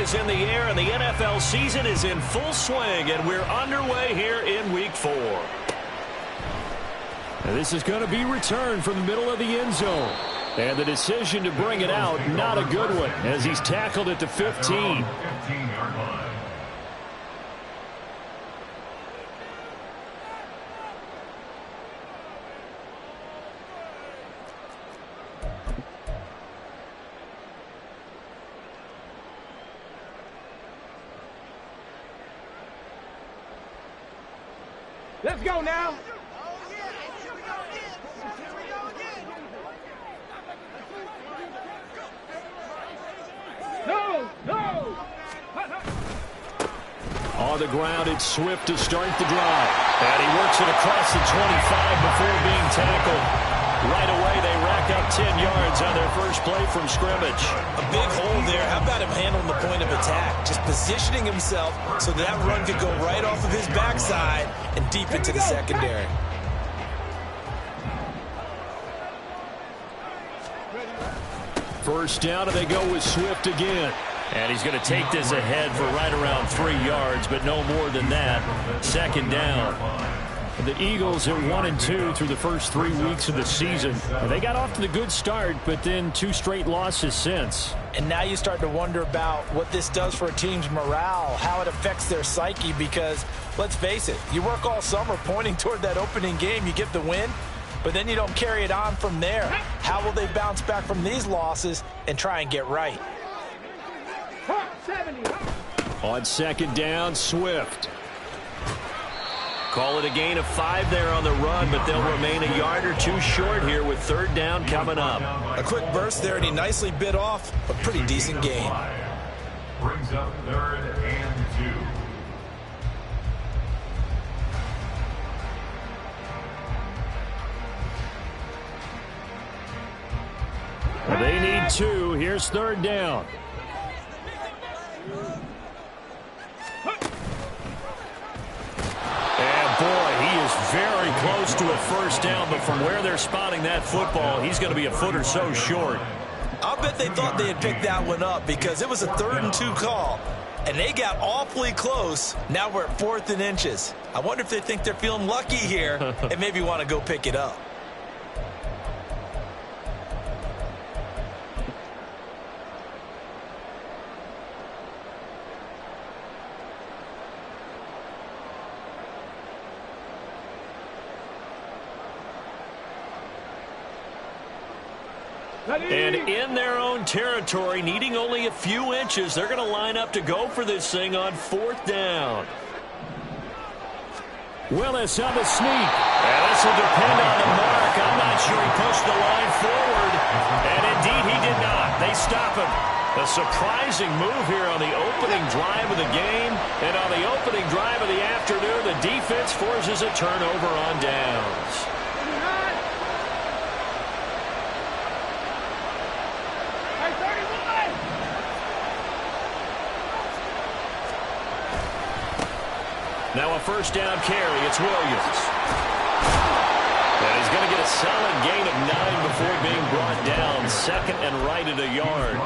is in the air, and the NFL season is in full swing, and we're underway here in Week 4. And this is going to be returned from the middle of the end zone. And the decision to bring it out, not a good one, as he's tackled at the 15. Let's go now. No, no. On the ground, it's Swift to start the drive. And he works it across the 25 before being tackled. Right away, they rack up 10 yards on their first play from scrimmage. A big hole there. How about him handling the point of attack? Just positioning himself so that run could go right off of his backside and deep into the secondary. First down, and they go with Swift again. And he's going to take this ahead for right around 3 yards, but no more than that. Second down. The Eagles are 1-2 through the first 3 weeks of the season. They got off to the good start, but then 2 straight losses since. And now you start to wonder about what this does for a team's morale, how it affects their psyche, because let's face it, you work all summer pointing toward that opening game, you get the win, but then you don't carry it on from there. How will they bounce back from these losses and try and get right? On second down, Swift. Call it a gain of 5 there on the run, but they'll remain a yard or 2 short here with third down coming up. A quick burst there, and he nicely bit off a pretty decent gain. Brings up 3rd and 2. They need 2. Here's third down. Boy, he is very close to a first down, but from where they're spotting that football, he's going to be a foot or so short. I'll bet they thought they had picked that one up because it was a 3rd and 2 call, and they got awfully close. Now we're at 4th and inches. I wonder if they think they're feeling lucky here and maybe want to go pick it up. And in their own territory, needing only a few inches, they're going to line up to go for this thing on 4th down. Willis on the sneak. And this will depend on the mark. I'm not sure he pushed the line forward. And indeed, he did not. They stop him. A surprising move here on the opening drive of the game. And on the opening drive of the afternoon, the defense forces a turnover on downs. Now a first down carry. It's Williams. And he's going to get a solid gain of 9 before being brought down. Second and right at a yard.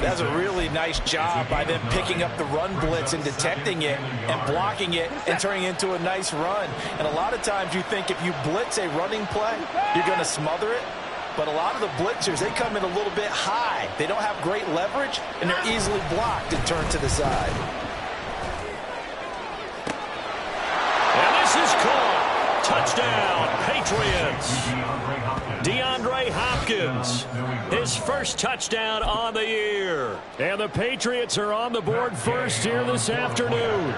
That's a really nice job by them picking up the run blitz and detecting it and blocking it and turning it into a nice run. And a lot of times you think if you blitz a running play, you're going to smother it. But a lot of the blitzers, they come in a little bit high. They don't have great leverage, and they're easily blocked and turned to the side. Is caught. Touchdown, Patriots. DeAndre Hopkins, his first touchdown on the year. And the Patriots are on the board first here this afternoon.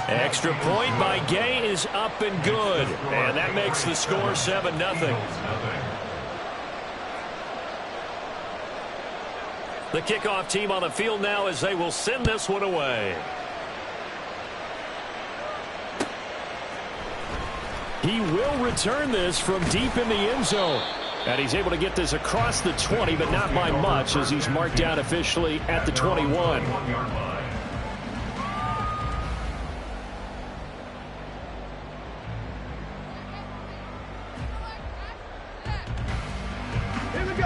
Extra point by Gay is up and good. And that makes the score 7-0. The kickoff team on the field now as they will send this one away. He will return this from deep in the end zone. And he's able to get this across the 20, but not by much as he's marked down officially at the 21.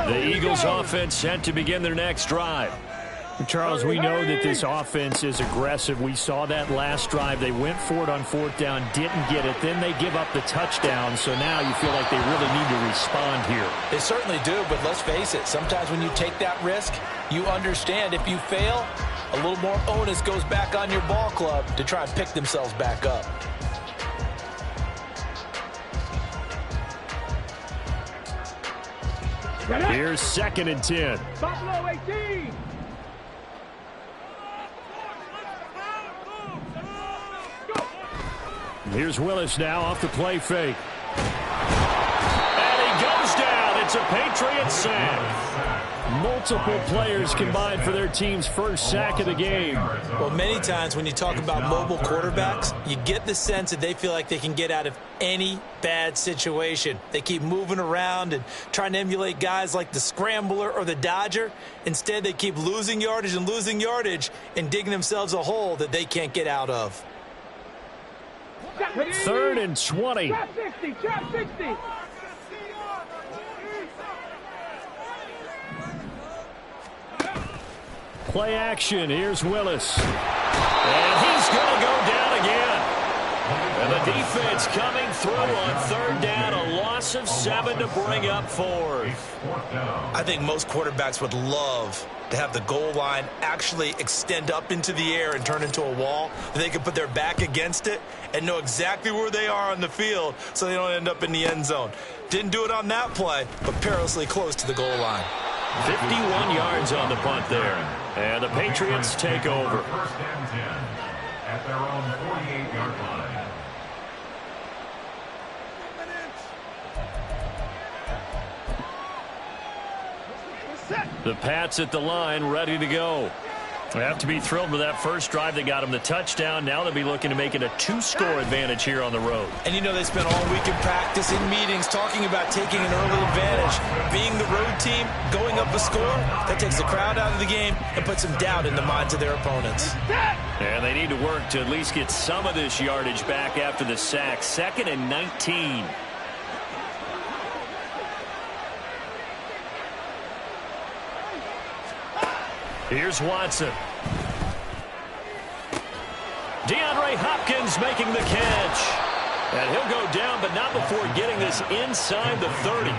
The Eagles offense set to begin their next drive. Charles, we know that this offense is aggressive. We saw that last drive. They went for it on fourth down, didn't get it. Then they give up the touchdown. So now you feel like they really need to respond here. They certainly do, but let's face it. Sometimes when you take that risk, you understand if you fail, a little more onus goes back on your ball club to try and pick themselves back up. Here's 2nd and 10. Buffalo 18. Here's Willis now off the play fake. And he goes down. It's a Patriots sack. Multiple players combined for their team's first sack of the game. Well, many times when you talk about mobile quarterbacks, you get the sense that they feel like they can get out of any bad situation. They keep moving around and trying to emulate guys like the Scrambler or the Dodger. Instead, they keep losing yardage and digging themselves a hole that they can't get out of. 3rd and 20. Trap 60, trap 60. Play action. Here's Willis. And he's going to go down again. And the defense coming through on 3rd down. A loss of 7 to bring up 4th. I think most quarterbacks would love to have the goal line actually extend up into the air and turn into a wall. They can put their back against it and know exactly where they are on the field so they don't end up in the end zone. Didn't do it on that play, but perilously close to the goal line. 51 yards on the punt there. And the Patriots take over. 1st and 10 at their own 48-yard line. The Pats at the line, ready to go. They have to be thrilled with that first drive that got them the touchdown. Now they'll be looking to make it a 2-score advantage here on the road. And you know they spent all week in practice, in meetings, talking about taking an early advantage. Being the road team, going up a score, that takes the crowd out of the game and puts some doubt in the minds of their opponents. And they need to work to at least get some of this yardage back after the sack. 2nd and 19. Here's Watson. DeAndre Hopkins making the catch. And he'll go down, but not before getting this inside the 30.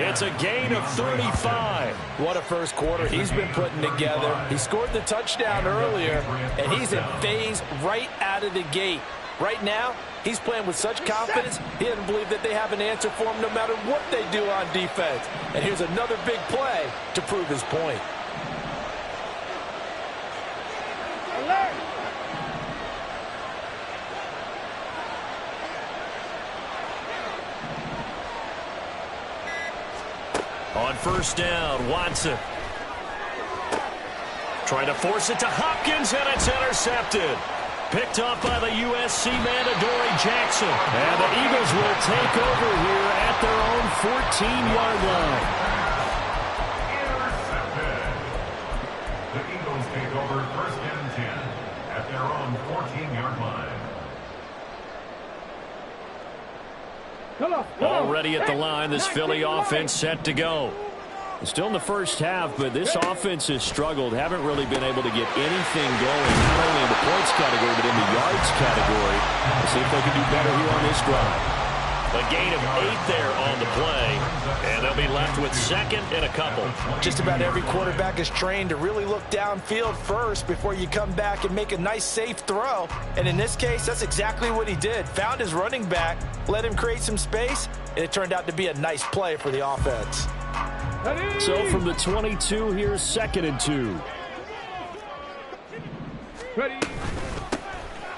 It's a gain of 35. What a first quarter he's been putting together. He scored the touchdown earlier, and he's in phase right out of the gate. Right now, he's playing with such confidence, he doesn't believe that they have an answer for him no matter what they do on defense. And here's another big play to prove his point. On 1st down, Watson. Trying to force it to Hopkins, and it's intercepted. Picked off by the USC man, Adoree Jackson. And the Eagles will take over here at their own 14-yard line. Intercepted. The Eagles take over 1st and 10 at their own 14-yard line. Already at the line, this Philly offense set to go. Still in the first half, but this offense has struggled. Haven't really been able to get anything going, not only in the points category, but in the yards category. Let's see if they can do better here on this drive. A gain of 8 there on the play, and they'll be left with 2nd and a couple. Just about every quarterback is trained to really look downfield first before you come back and make a nice, safe throw. And in this case, that's exactly what he did. Found his running back, let him create some space, and it turned out to be a nice play for the offense. So from the 22, here's 2nd and 2.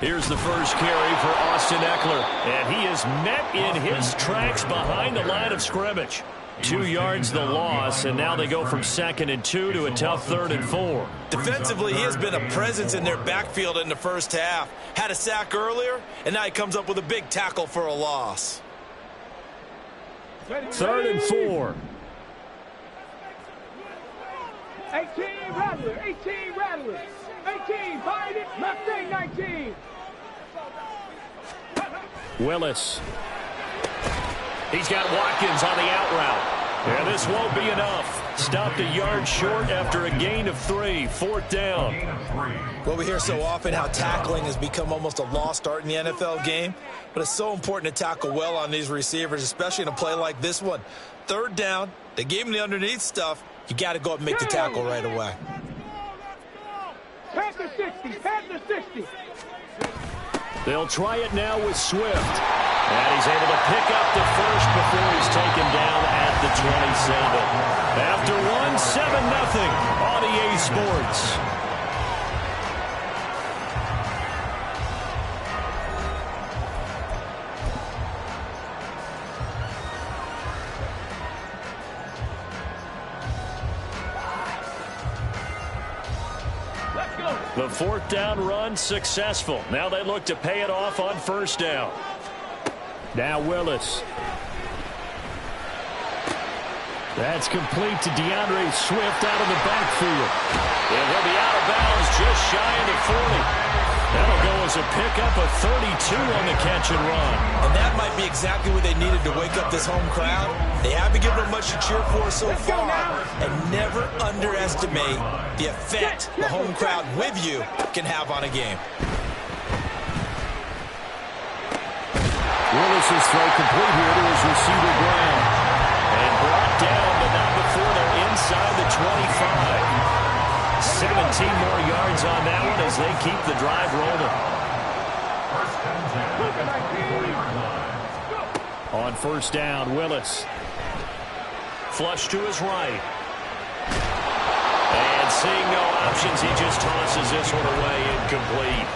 Here's the first carry for Austin Eckler, and he is met in his tracks behind the line of scrimmage. 2 yards the loss, and now they go from 2nd and 2 to a tough 3rd and 4. Defensively, he has been a presence in their backfield in the first half. Had a sack earlier, and now he comes up with a big tackle for a loss. 3rd and 4. 18 Rattler, 18 Rattler, 18 find it, left side 19. Willis. He's got Watkins on the out route. And this won't be enough. Stopped a yard short after a gain of 3. 4th down. Well, we hear so often how tackling has become almost a lost art in the NFL game, but it's so important to tackle well on these receivers, especially in a play like this one. 3rd down, they gave him the underneath stuff. You got to go up and make the tackle right away. Panther 60, Panther 60. They'll try it now with Swift. And he's able to pick up the first before he's taken down at the 27. After 7-0 on EA Sports. The 4th down run successful. Now they look to pay it off on 1st down. Now Willis. That's complete to DeAndre Swift out of the backfield. And he'll be out of bounds just shy of the 40. That'll go as a pickup of 32 on the catch and run. And that might be exactly what they needed to wake up this home crowd. They haven't given them much to cheer for so far. And never underestimate the effect the home crowd with you can have on a game. Willis's throw complete here to his receiver Brown. And brought down, but not before they're inside the 25. 17 more yards on that one as they keep the drive rolling. On 1st down, Willis. Flush to his right. And seeing no options, he just tosses this one away incomplete.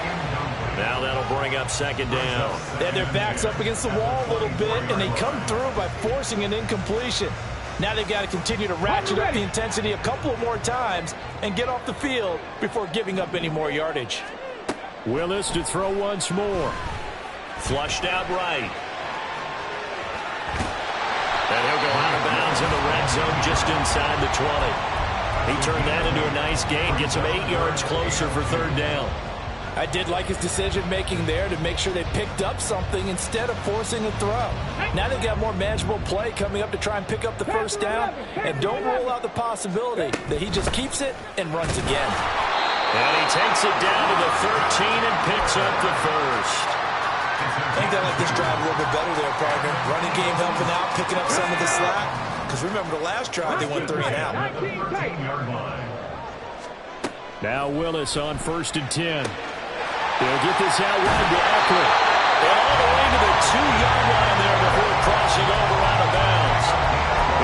Now that'll bring up 2nd down. They had their backs up against the wall a little bit, and they come through by forcing an incompletion. Now they've got to continue to ratchet up the intensity a couple of more times and get off the field before giving up any more yardage. Willis to throw once more. Flushed out right. And he'll go out of bounds in the red zone just inside the 20. He turned that into a nice gain, gets him 8 yards closer for 3rd down. I did like his decision-making there to make sure they picked up something instead of forcing a throw. Now they've got more manageable play coming up to try and pick up the 1st down, and don't rule out the possibility that he just keeps it and runs again. And he takes it down to the 13 and picks up the first. I think they like this drive a little bit better there, partner. Running game helping out, picking up some of the slack. Because remember, the last drive they went 3 and out. Now Willis on 1st and 10. They'll get this out wide to Eckler. And all the way to the 2-yard line there before crossing over out of bounds.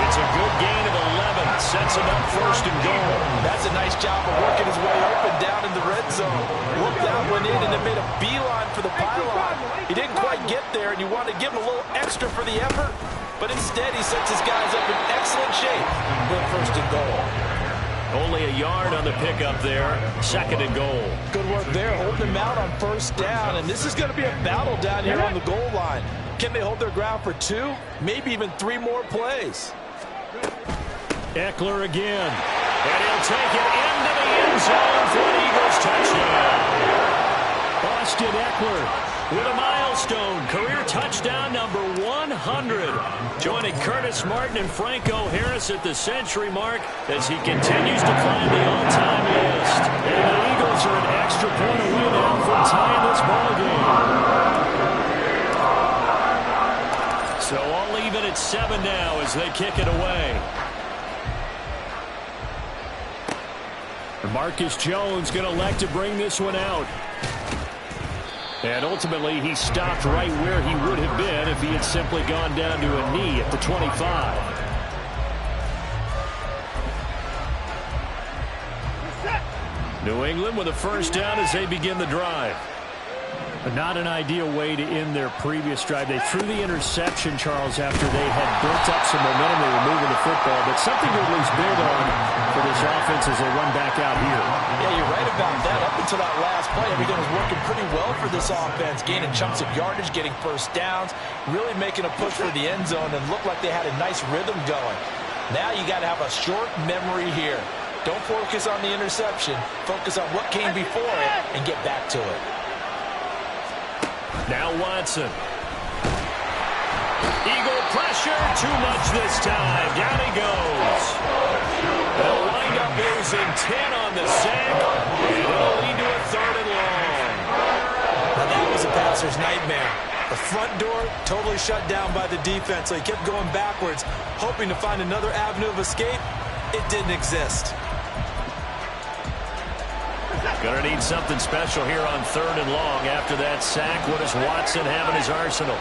It's a good gain of 11. Sets him up 1st and goal. That's a nice job of working his way open down in the red zone. Looked that one in and then made a beeline for the pylon. He didn't quite get there, and you want to give him a little extra for the effort. But instead, he sets his guys up in excellent shape for 1st and goal. Only a yard on the pickup there. 2nd and goal. Good work there, holding them out on 1st down. And this is going to be a battle down here on the goal line. Can they hold their ground for 2, maybe even 3 more plays? Eckler again. And he'll take it into the end zone for an Eagles touchdown. Austin Eckler with a milestone. Career touchdown number 100. Joining Curtis Martin and Franco Harris at the century mark as he continues to climb the all-time list. And the Eagles are an extra point away now from tying this ball game. So I'll leave it at 7 now as they kick it away. Marcus Jones going to elect to bring this one out. And ultimately, he stopped right where he would have been if he had simply gone down to a knee at the 25. New England with a 1st down as they begin the drive. But not an ideal way to end their previous drive. They threw the interception, Charles, after they had built up some momentum. They were moving the football, but something to at least build on for this offense as they run back out here. Yeah, you're right about that. Up until that last play, everything was working pretty well for this offense, gaining chunks of yardage, getting 1st downs, really making a push for the end zone, and looked like they had a nice rhythm going. Now you got to have a short memory here. Don't focus on the interception. Focus on what came before it and get back to it. Now Watson. Eagle pressure, too much this time. Down he goes. They'll wind up losing 10 on the sack, and it'll lead to a 3rd and long. Now that was a passer's nightmare. The front door totally shut down by the defense, so he kept going backwards, hoping to find another avenue of escape. It didn't exist. Going to need something special here on 3rd and long after that sack. What does Watson have in his arsenal?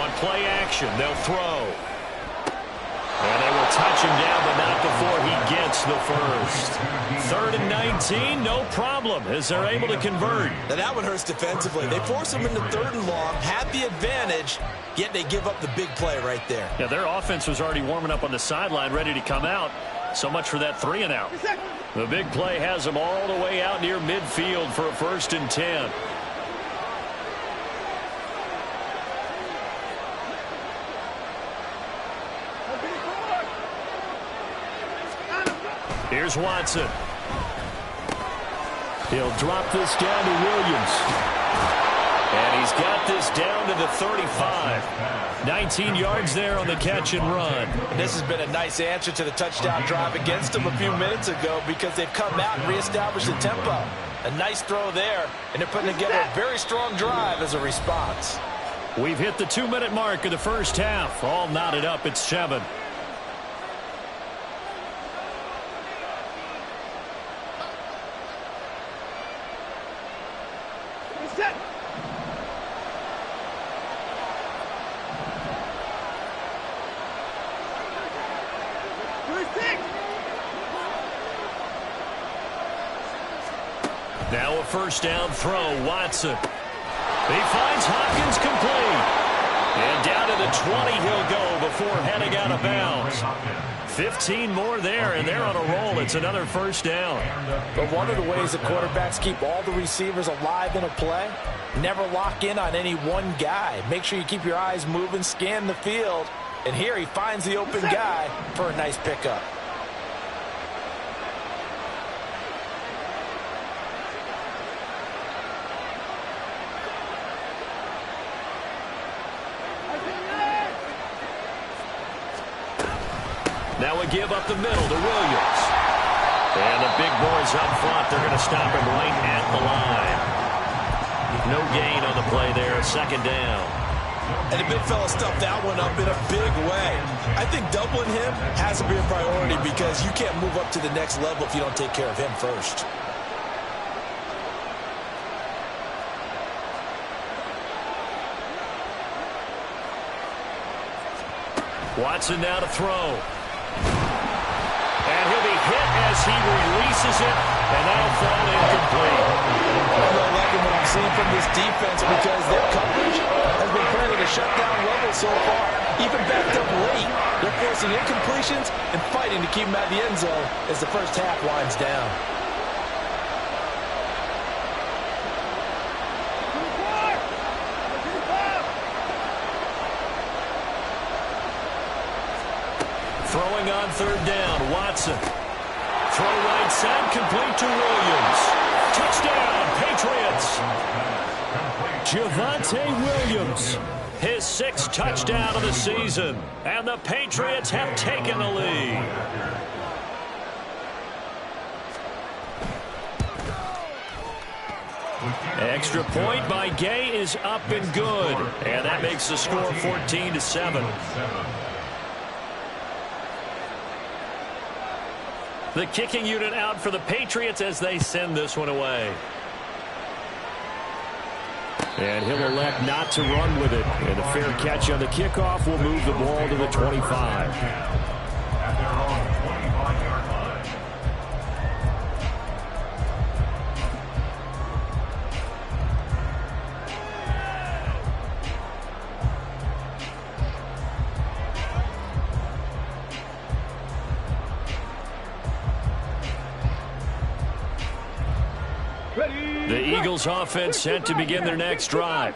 On play action, they'll throw. And they will touch him down, but not before he gets the first. 3rd and 19, no problem, as they're able to convert. Now that one hurts defensively. They force him into 3rd and long, had the advantage, yet they give up the big play right there. Yeah, their offense was already warming up on the sideline, ready to come out. So much for that 3-and-out. The big play has them all the way out near midfield for a 1st and 10. Here's Watson. He'll drop this down to Williams. And he's got this down to the 35. 19 yards there on the catch and run. And this has been a nice answer to the touchdown drive against them a few minutes ago because they've come out and reestablished the tempo. A nice throw there, and they're putting together a very strong drive as a response. We've hit the 2-minute mark of the first half. All knotted up at 7. Now a 1st down throw, Watson. He finds Hopkins complete. And down to the 20 he'll go before heading out of bounds. 15 more there, and they're on a roll. It's another 1st down. But one of the ways the quarterbacks keep all the receivers alive in a play, never lock in on any one guy. Make sure you keep your eyes moving, scan the field. And here he finds the open guy for a nice pickup. Now a give up the middle to Williams. And the big boys up front, they're going to stop him right at the line. No gain on the play there, 2nd down. And the big fella stuffed that one up in a big way. I think doubling him has to be a priority because you can't move up to the next level if you don't take care of him first. Watson now to throw. And he'll be hit as he releases it, and that'll fall incomplete. I'm not liking what I'm seeing from this defense because their coverage has been playing at a shutdown level so far. Even backed up late, they're forcing incompletions and fighting to keep them out of the end zone as the first half winds down. Throwing on 3rd down, Watson. Throw right side, complete to Williams. Touchdown, Patriots. Javonte Williams, his 6th touchdown of the season. And the Patriots have taken the lead. Extra point by Gay is up and good. And that makes the score 14-7. The kicking unit out for the Patriots as they send this one away. And he'll elect not to run with it. And a fair catch on the kickoff will move the ball to the 25. At their own 25-yard line. The Eagles offense set to begin their next drive.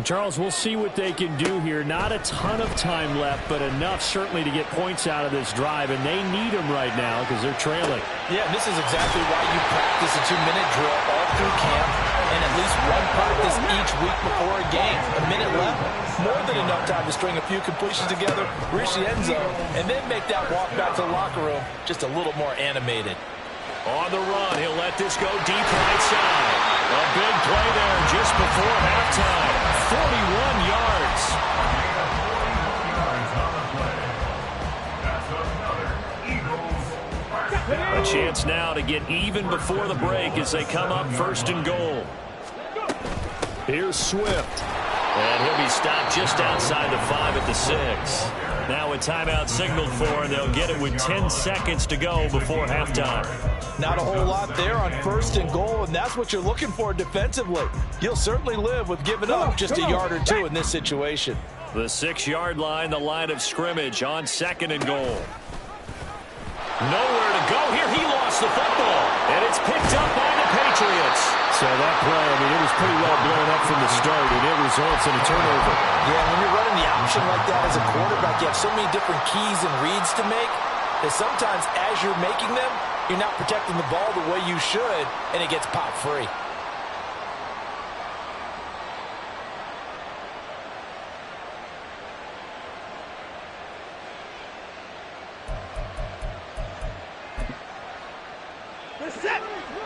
Charles, we'll see what they can do here. Not a ton of time left, but enough certainly to get points out of this drive, and they need them right now because they're trailing. Yeah, and this is exactly why you practice a 2-minute drill all through camp. and at least one practice each week before a game. A minute left, more than enough time to string a few completions together, reach the end zone, and then make that walk back to the locker room just a little more animated. On the run, he'll let this go deep right side. A big play there just before halftime. 41 yards. A chance now to get even before the break as they come up 1st and goal. Here's Swift. And he'll be stopped just outside the 5 at the 6. Now a timeout signaled for, and they'll get it with 10 seconds to go before halftime. Not a whole lot there on 1st and goal, and that's what you're looking for defensively. You'll certainly live with giving up just a yard or two in this situation. The 6-yard line, the line of scrimmage on 2nd and goal. Nowhere to go here. He lost the football, and it's picked up by the Patriots. So that play, I mean, it was pretty well blown up from the start, and it results in a turnover. Yeah, when you're running the option like that as a quarterback, you have so many different keys and reads to make that sometimes as you're making them, you're not protecting the ball the way you should, and it gets popped free.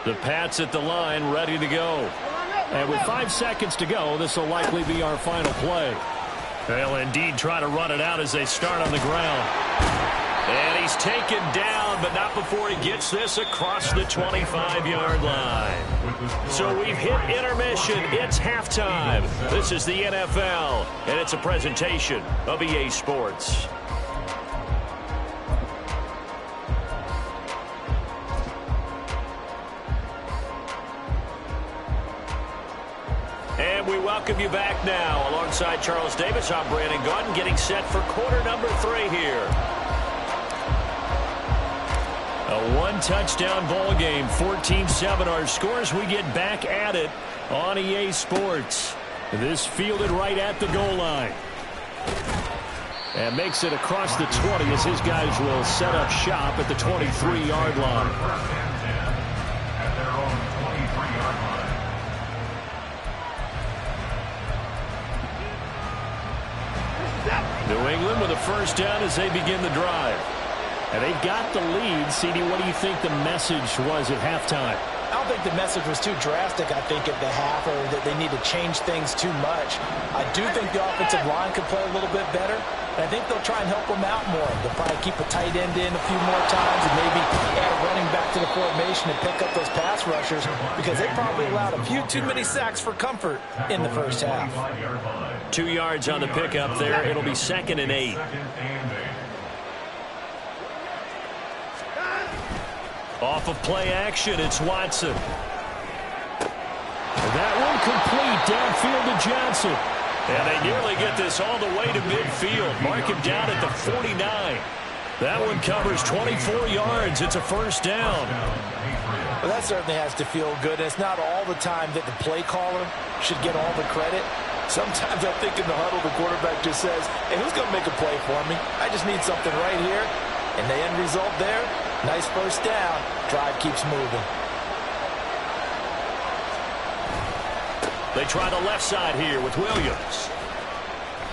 The Pats at the line, ready to go. And with 5 seconds to go, this will likely be our final play. They'll indeed try to run it out as they start on the ground. And he's taken down, but not before he gets this across the 25-yard line. So we've hit intermission. It's halftime. This is the NFL, and it's a presentation of EA Sports. And we welcome you back now. Alongside Charles Davis, I'm Brandon Gaudin, getting set for quarter number 3 here. A one-touchdown ball game, 14-7 our scores. We get back at it on EA Sports. This fielded right at the goal line. And makes it across the 20 as his guys will set up shop at the 23-yard line. New England with a first down as they begin the drive. And they've got the lead. CD, what do you think the message was at halftime? I don't think the message was too drastic, I think, at the half, or that they need to change things too much. I do think the offensive line could play a little bit better, and I think they'll try and help them out more. They'll probably keep a tight end in a few more times and maybe add a running back to the formation and pick up those pass rushers because they probably allowed a few too many sacks for comfort in the first half. 2 yards on the pickup there. It'll be 2nd and 8. Off of play action, it's Watson. That one complete downfield to Johnson. And they nearly get this all the way to midfield. Mark him down at the 49. That one covers 24 yards. It's a first down. Well, that certainly has to feel good. It's not all the time that the play caller should get all the credit. Sometimes I think in the huddle, the quarterback just says, hey, who's going to make a play for me? I just need something right here. And the end result there, nice first down. Drive keeps moving. They try the left side here with Williams.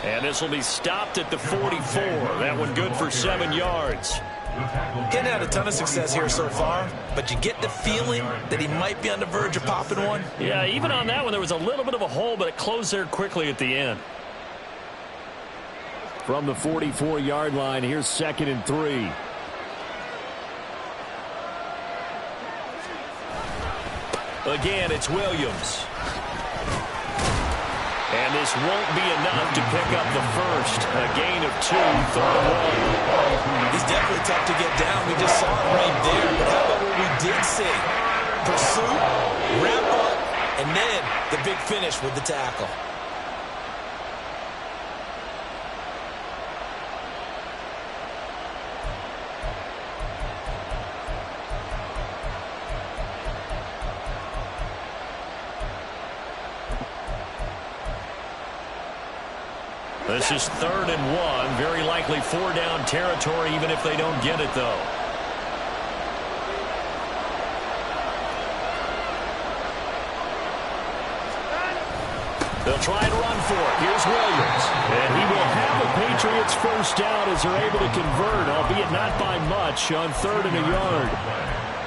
And this will be stopped at the 44. That one good for 7 yards. Hadn't had a ton of success here so far, but you get the feeling that he might be on the verge of popping one. Yeah, even on that one, there was a little bit of a hole, but it closed there quickly at the end. From the 44-yard line, here's 2nd and 3. Again, it's Williams. And this won't be enough to pick up the first. A gain of 2, 3rd and 1. He's definitely tough to get down. We just saw it right there. But how about what we did see? Pursuit, wrap up, and then the big finish with the tackle. This is 3rd and 1. Very likely 4-down territory, even if they don't get it, though. They'll try and run for it. Here's Williams. And he will have the Patriots first down as they're able to convert, albeit not by much, on 3rd and a yard.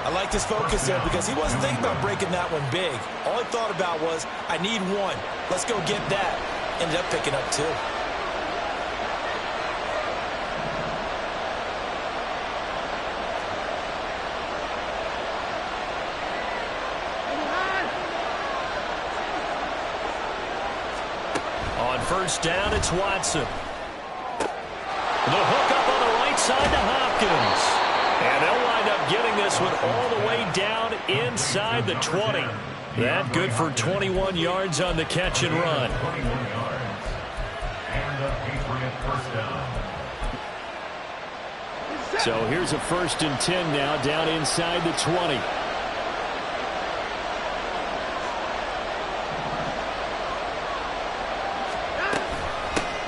I like his focus there because he wasn't thinking about breaking that one big. All he thought about was, I need one. Let's go get that. Ended up picking up 2. On first down, it's Watson. The hook up on the right side to Hopkins. And they'll wind up getting this one all the way down inside the 20. That good for 21 yards on the catch and run. 21 yards. And the Patriot first down. So here's a 1st and 10 now down inside the 20.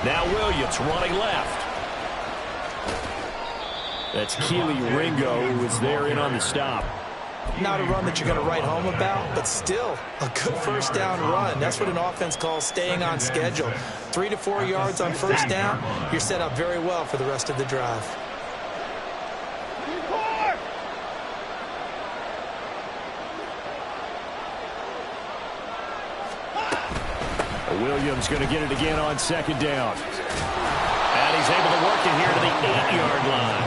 Now Williams running left. That's Keely Ringo who was there in on the stop. Not a run that you're going to write home about, but still a good first down run. That's what an offense calls staying on schedule. 3 to 4 yards on first down, you're set up very well for the rest of the drive. Williams going to get it again on 2nd down. And he's able to work it here to the 8-yard line.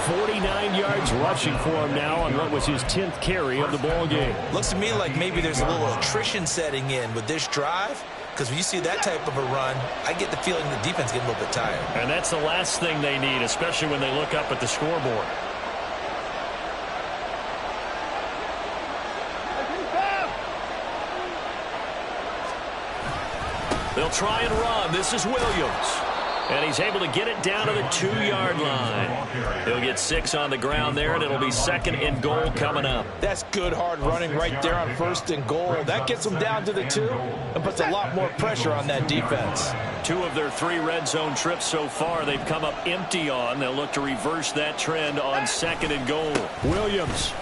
49 yards rushing for him now on what was his 10th carry of the ball game. Looks to me like maybe there's a little attrition setting in with this drive, because when you see that type of a run, I get the feeling the defense getting a little bit tired. And that's the last thing they need, especially when they look up at the scoreboard. They'll try and run. This is Williams. And he's able to get it down to the 2-yard line. He'll get 6 on the ground there, and it'll be 2nd and goal coming up. That's good hard running right there on 1st and goal. That gets them down to the 2 and puts a lot more pressure on that defense. 2 of their 3 red zone trips so far they've come up empty on. They'll look to reverse that trend on 2nd and goal. Williams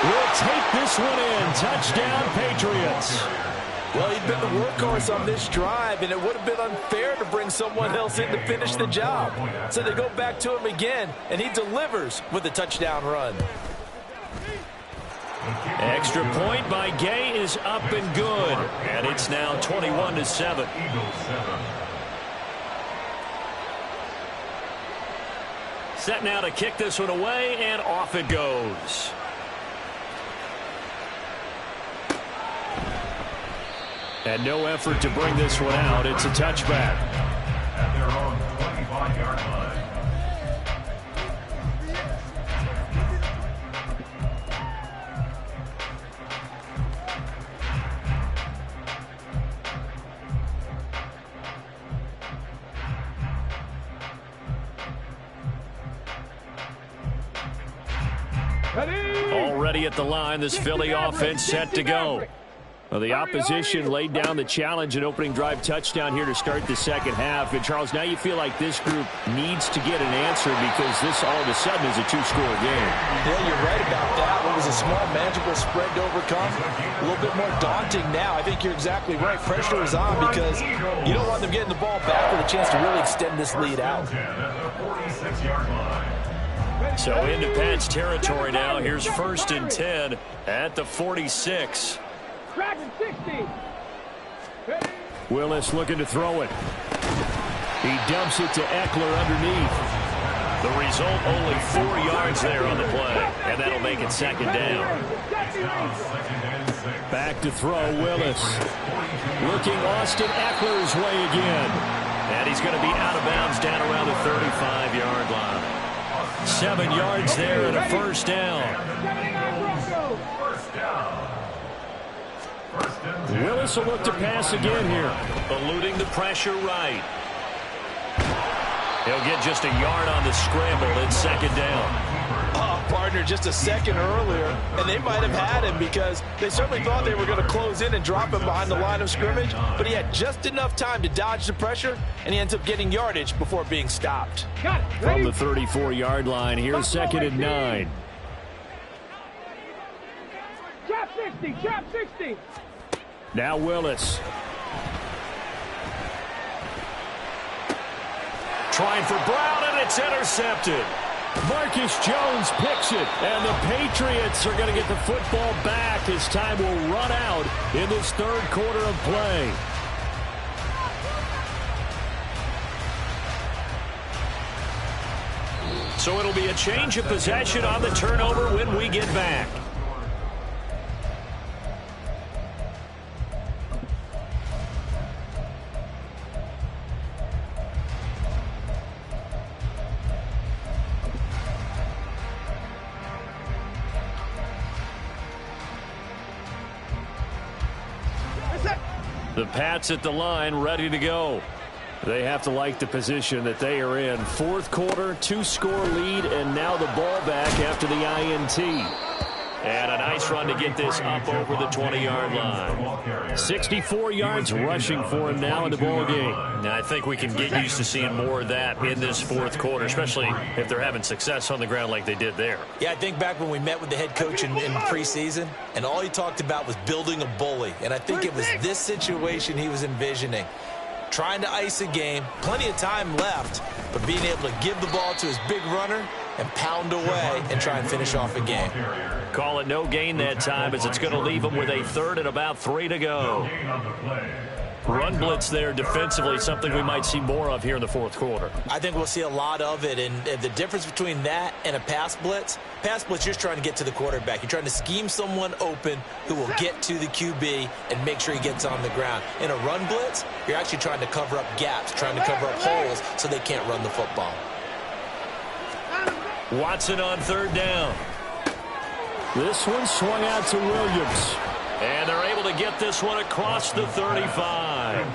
will take this one in. Touchdown, Patriots. Well, he'd been the workhorse on this drive, and it would have been unfair to bring someone else in to finish the job. So they go back to him again, and he delivers with a touchdown run. Extra point by Gay is up and good. And it's now 21-7. Set now to kick this one away, and off it goes. And no effort to bring this one out. It's a touchback. At their own 25-yard line. Already at the line, this Philly offense set to go. Well, the opposition laid down the challenge and opening drive touchdown here to start the second half. And, Charles, now you feel like this group needs to get an answer because this all of a sudden is a 2-score game. Yeah, you're right about that. What was a small, manageable spread to overcome, a little bit more daunting now. I think you're exactly right. Pressure is on because you don't want them getting the ball back with a chance to really extend this lead out. So into Pats territory now. Here's 1st and 10 at the 46. Willis looking to throw it. He dumps it to Eckler underneath. The result, only 4 yards there on the play. And that'll make it 2nd down. Back to throw, Willis. Looking Austin Eckler's way again. And he's going to be out of bounds down around the 35-yard line. 7 yards there and a 1st down. Willis will look to pass again here. Eluding the pressure right. He'll get just a yard on the scramble. It's 2nd down. Oh, partner, just a second earlier, and they might have had him because they certainly thought they were going to close in and drop him behind the line of scrimmage, but he had just enough time to dodge the pressure, and he ends up getting yardage before being stopped. From the 34-yard line, here's 2nd and 9. Trap 60, trap 60. Now Willis. Trying for Brown, and it's intercepted. Marcus Jones picks it, and the Patriots are going to get the football back as time will run out in this third quarter of play. So it'll be a change of possession on the turnover when we get back. The Pats at the line, ready to go. They have to like the position that they are in. Fourth quarter, 2-score lead, and now the ball back after the INT. And a nice run to get this up over the 20-yard line. 64 yards rushing for him now in the ball game. Now, I think we can get used to seeing more of that in this fourth quarter, especially if they're having success on the ground like they did there. Yeah, I think back when we met with the head coach in preseason, and all he talked about was building a bully. And I think it was this situation he was envisioning. Trying to ice a game, plenty of time left, but being able to give the ball to his big runner and pound away and try and finish off a game. Call it no gain that time, as it's going to leave him with a third and about 3 to go. Run blitz there defensively, something we might see more of here in the fourth quarter. I think we'll see a lot of it, and the difference between that and a pass blitz, you're just trying to get to the quarterback. You're trying to scheme someone open who will get to the QB and make sure he gets on the ground. In a run blitz, you're actually trying to cover up gaps, trying to cover up holes so they can't run the football. Watson on third down. This one swung out to Williams. And they're able to get this one across the 35.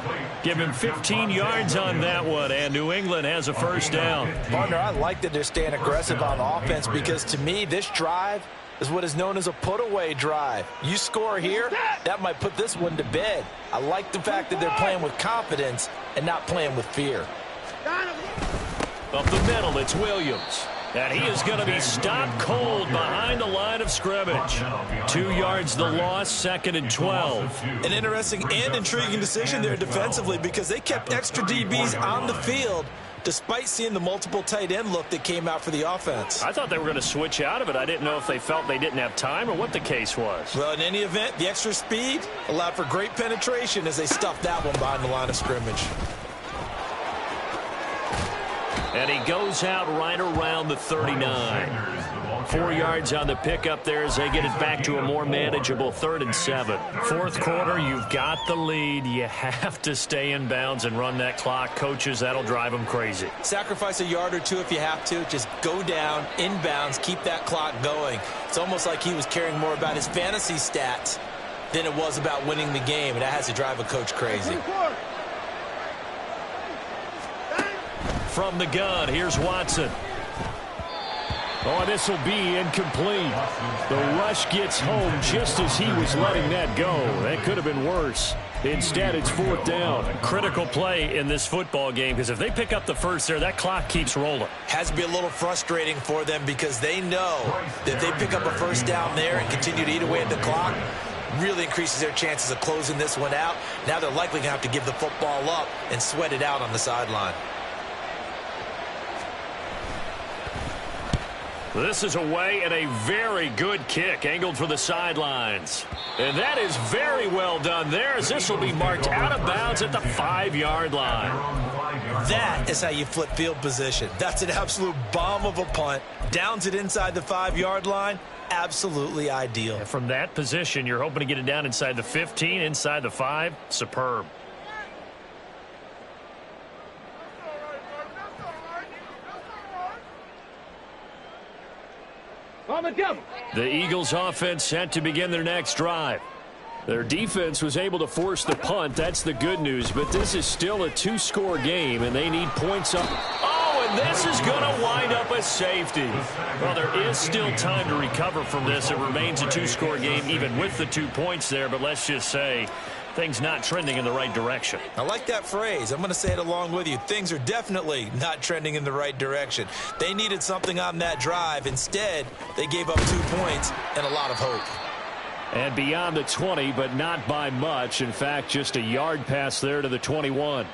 Give him 15 yards on that one, and New England has a first down. Partner, I like that they're staying aggressive on offense because, to me, this drive is what is known as a put-away drive. You score here, that might put this one to bed. I like the fact that they're playing with confidence and not playing with fear. Up the middle, it's Williams. And he is going to be stopped cold behind the line of scrimmage. 2 yards the loss, 2nd and 12. An interesting and intriguing decision there defensively because they kept extra DBs on the field despite seeing the multiple tight end look that came out for the offense. I thought they were going to switch out of it. I didn't know if they felt they didn't have time or what the case was. Well, in any event, the extra speed allowed for great penetration as they stuffed that one behind the line of scrimmage. And he goes out right around the 39. 4 yards on the pickup there as they get it back to a more manageable 3rd and 7. Fourth quarter, you've got the lead. You have to stay in bounds and run that clock. Coaches, that'll drive them crazy. Sacrifice a yard or two if you have to. Just go down, in bounds, keep that clock going. It's almost like he was caring more about his fantasy stats than it was about winning the game, and that has to drive a coach crazy. From the gun, here's Watson. Oh, this will be incomplete. The rush gets home just as he was letting that go. That could have been worse. Instead, it's 4th down. Critical play in this football game, because if they pick up the first there, that clock keeps rolling. Has to be a little frustrating for them because they know that if they pick up a first down there and continue to eat away at the clock, really increases their chances of closing this one out. Now they're likely going to have to give the football up and sweat it out on the sideline. This is away and a very good kick angled for the sidelines. And that is very well done there as this will be marked out of bounds at the 5-yard line. That is how you flip field position. That's an absolute bomb of a punt. Downs it inside the 5-yard line. Absolutely ideal. And from that position, you're hoping to get it down inside the 15, inside the 5. Superb. The Eagles offense set to begin their next drive. Their defense was able to force the punt. That's the good news, but this is still a 2-score game, and they need points up. Oh, and this is going to wind up a safety. Well, there is still time to recover from this. It remains a 2-score game even with the 2 points there, but let's just say things not trending in the right direction. I like that phrase. I'm going to say it along with you. Things are definitely not trending in the right direction. They needed something on that drive. Instead, they gave up 2 points and a lot of hope. And beyond the 20, but not by much. In fact, just a yard pass there to the 21.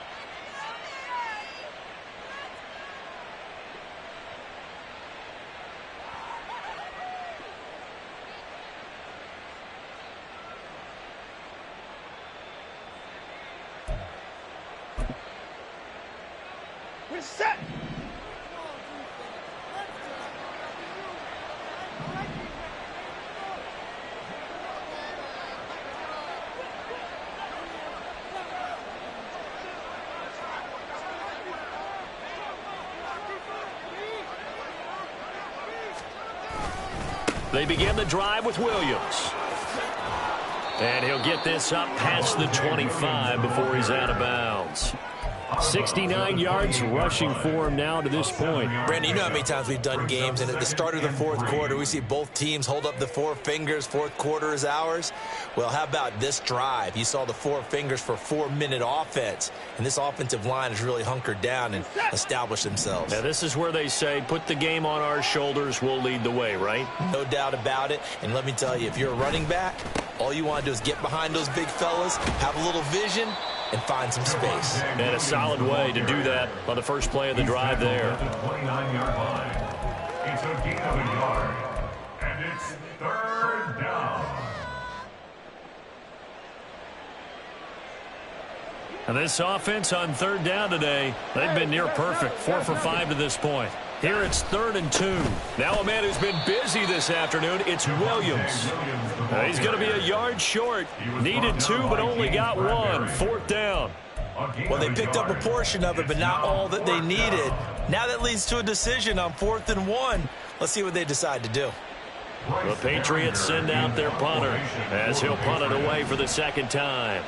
We're set. They begin the drive with Williams. And he'll get this up past the 25 before he's out of bounds. 69 yards rushing for him now to this point. Brandon, you know how many times we've done games, and at the start of the fourth quarter, we see both teams hold up the four fingers, fourth quarter is ours. Well, how about this drive? You saw the four fingers for 4-minute offense, and this offensive line has really hunkered down and established themselves. Now, this is where they say, put the game on our shoulders, we'll lead the way, right? No doubt about it, and let me tell you, if you're a running back, all you want to do is get behind those big fellas, have a little vision, and find some space. And a solid way to do that on the first play of the drive there. The 29-yard line. It's a gain of a yard, and it's third down. And this offense on third down today, they've been near perfect, 4 for 5 to this point. Here it's 3rd and 2. Now a man who's been busy this afternoon, it's Williams. He's going to be a yard short. Needed 2, but only got 1. 4th down. Well, they picked up a portion of it, but not all that they needed. Now that leads to a decision on 4th and 1. Let's see what they decide to do. The Patriots send out their punter as he'll punt it away for the second time.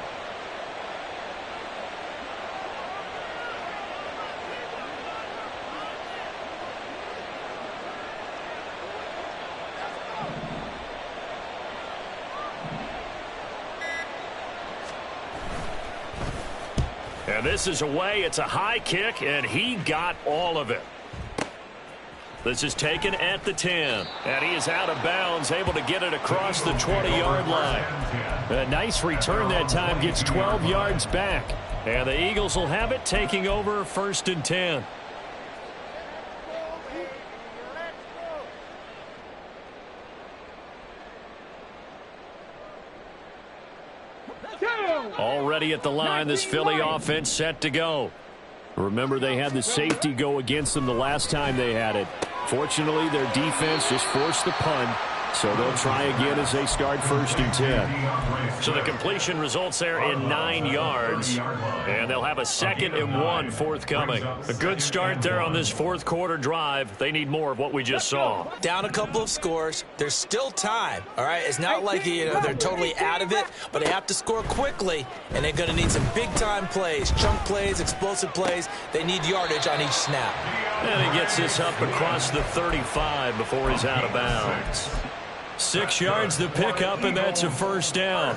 And this is away. It's a high kick, and he got all of it. This is taken at the 10. And he is out of bounds, able to get it across the 20-yard line. A nice return that time, gets 12 yards back. And the Eagles will have it, taking over 1st and 10. Already at the line, this Philly offense set to go. Remember, they had the safety go against them the last time they had it. Fortunately, their defense just forced the punt, so they'll try again as they start 1st and 10. So the completion results there in 9 yards, and they'll have a 2nd and 1 forthcoming. A good start there on this fourth quarter drive. They need more of what we just saw. Down a couple of scores. There's still time, all right? It's not like they're totally out of it, but they have to score quickly, and they're going to need some big-time plays, chunk plays, explosive plays. They need yardage on each snap. And he gets this up across the 35 before he's out of bounds. 6 yards to pick up, and that's a 1st down.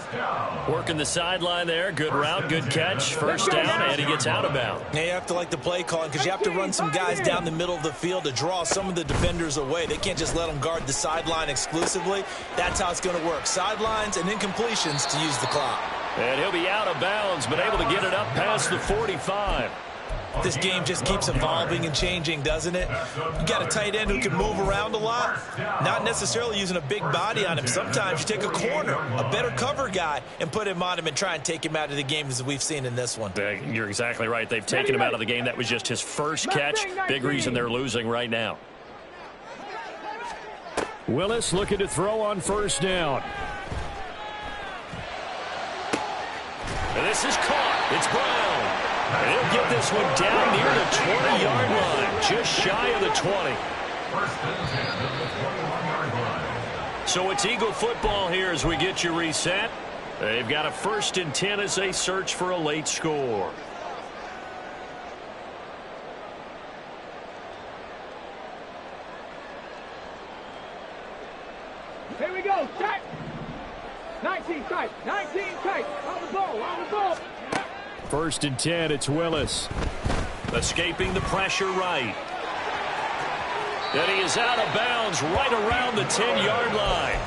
Working the sideline there. Good route, good catch. 1st down, and he gets out of bounds. Now you have to like the play calling because you have to run some guys down the middle of the field to draw some of the defenders away. They can't just let them guard the sideline exclusively. That's how it's going to work. Sidelines and incompletions to use the clock. And he'll be out of bounds, but able to get it up past the 45. This game just keeps evolving and changing, doesn't it? You got a tight end who can move around a lot, not necessarily using a big body on him. Sometimes you take a corner, a better cover guy, and put him on him and try and take him out of the game as we've seen in this one. You're exactly right. They've taken him out of the game. That was just his first catch. Big reason they're losing right now. Willis looking to throw on 1st down. And this is caught. It's Brown. And he'll get this one down near the 20-yard line, just shy of the 20. 1st and 10 at the 21-yard line. So it's Eagle football here as we get you reset. They've got a 1st and 10 as they search for a late score. Here we go. Tight. 19 tight. 19 tight. On the ball. On the ball. 1st and 10, it's Willis. Escaping the pressure right. And he is out of bounds right around the 10-yard line.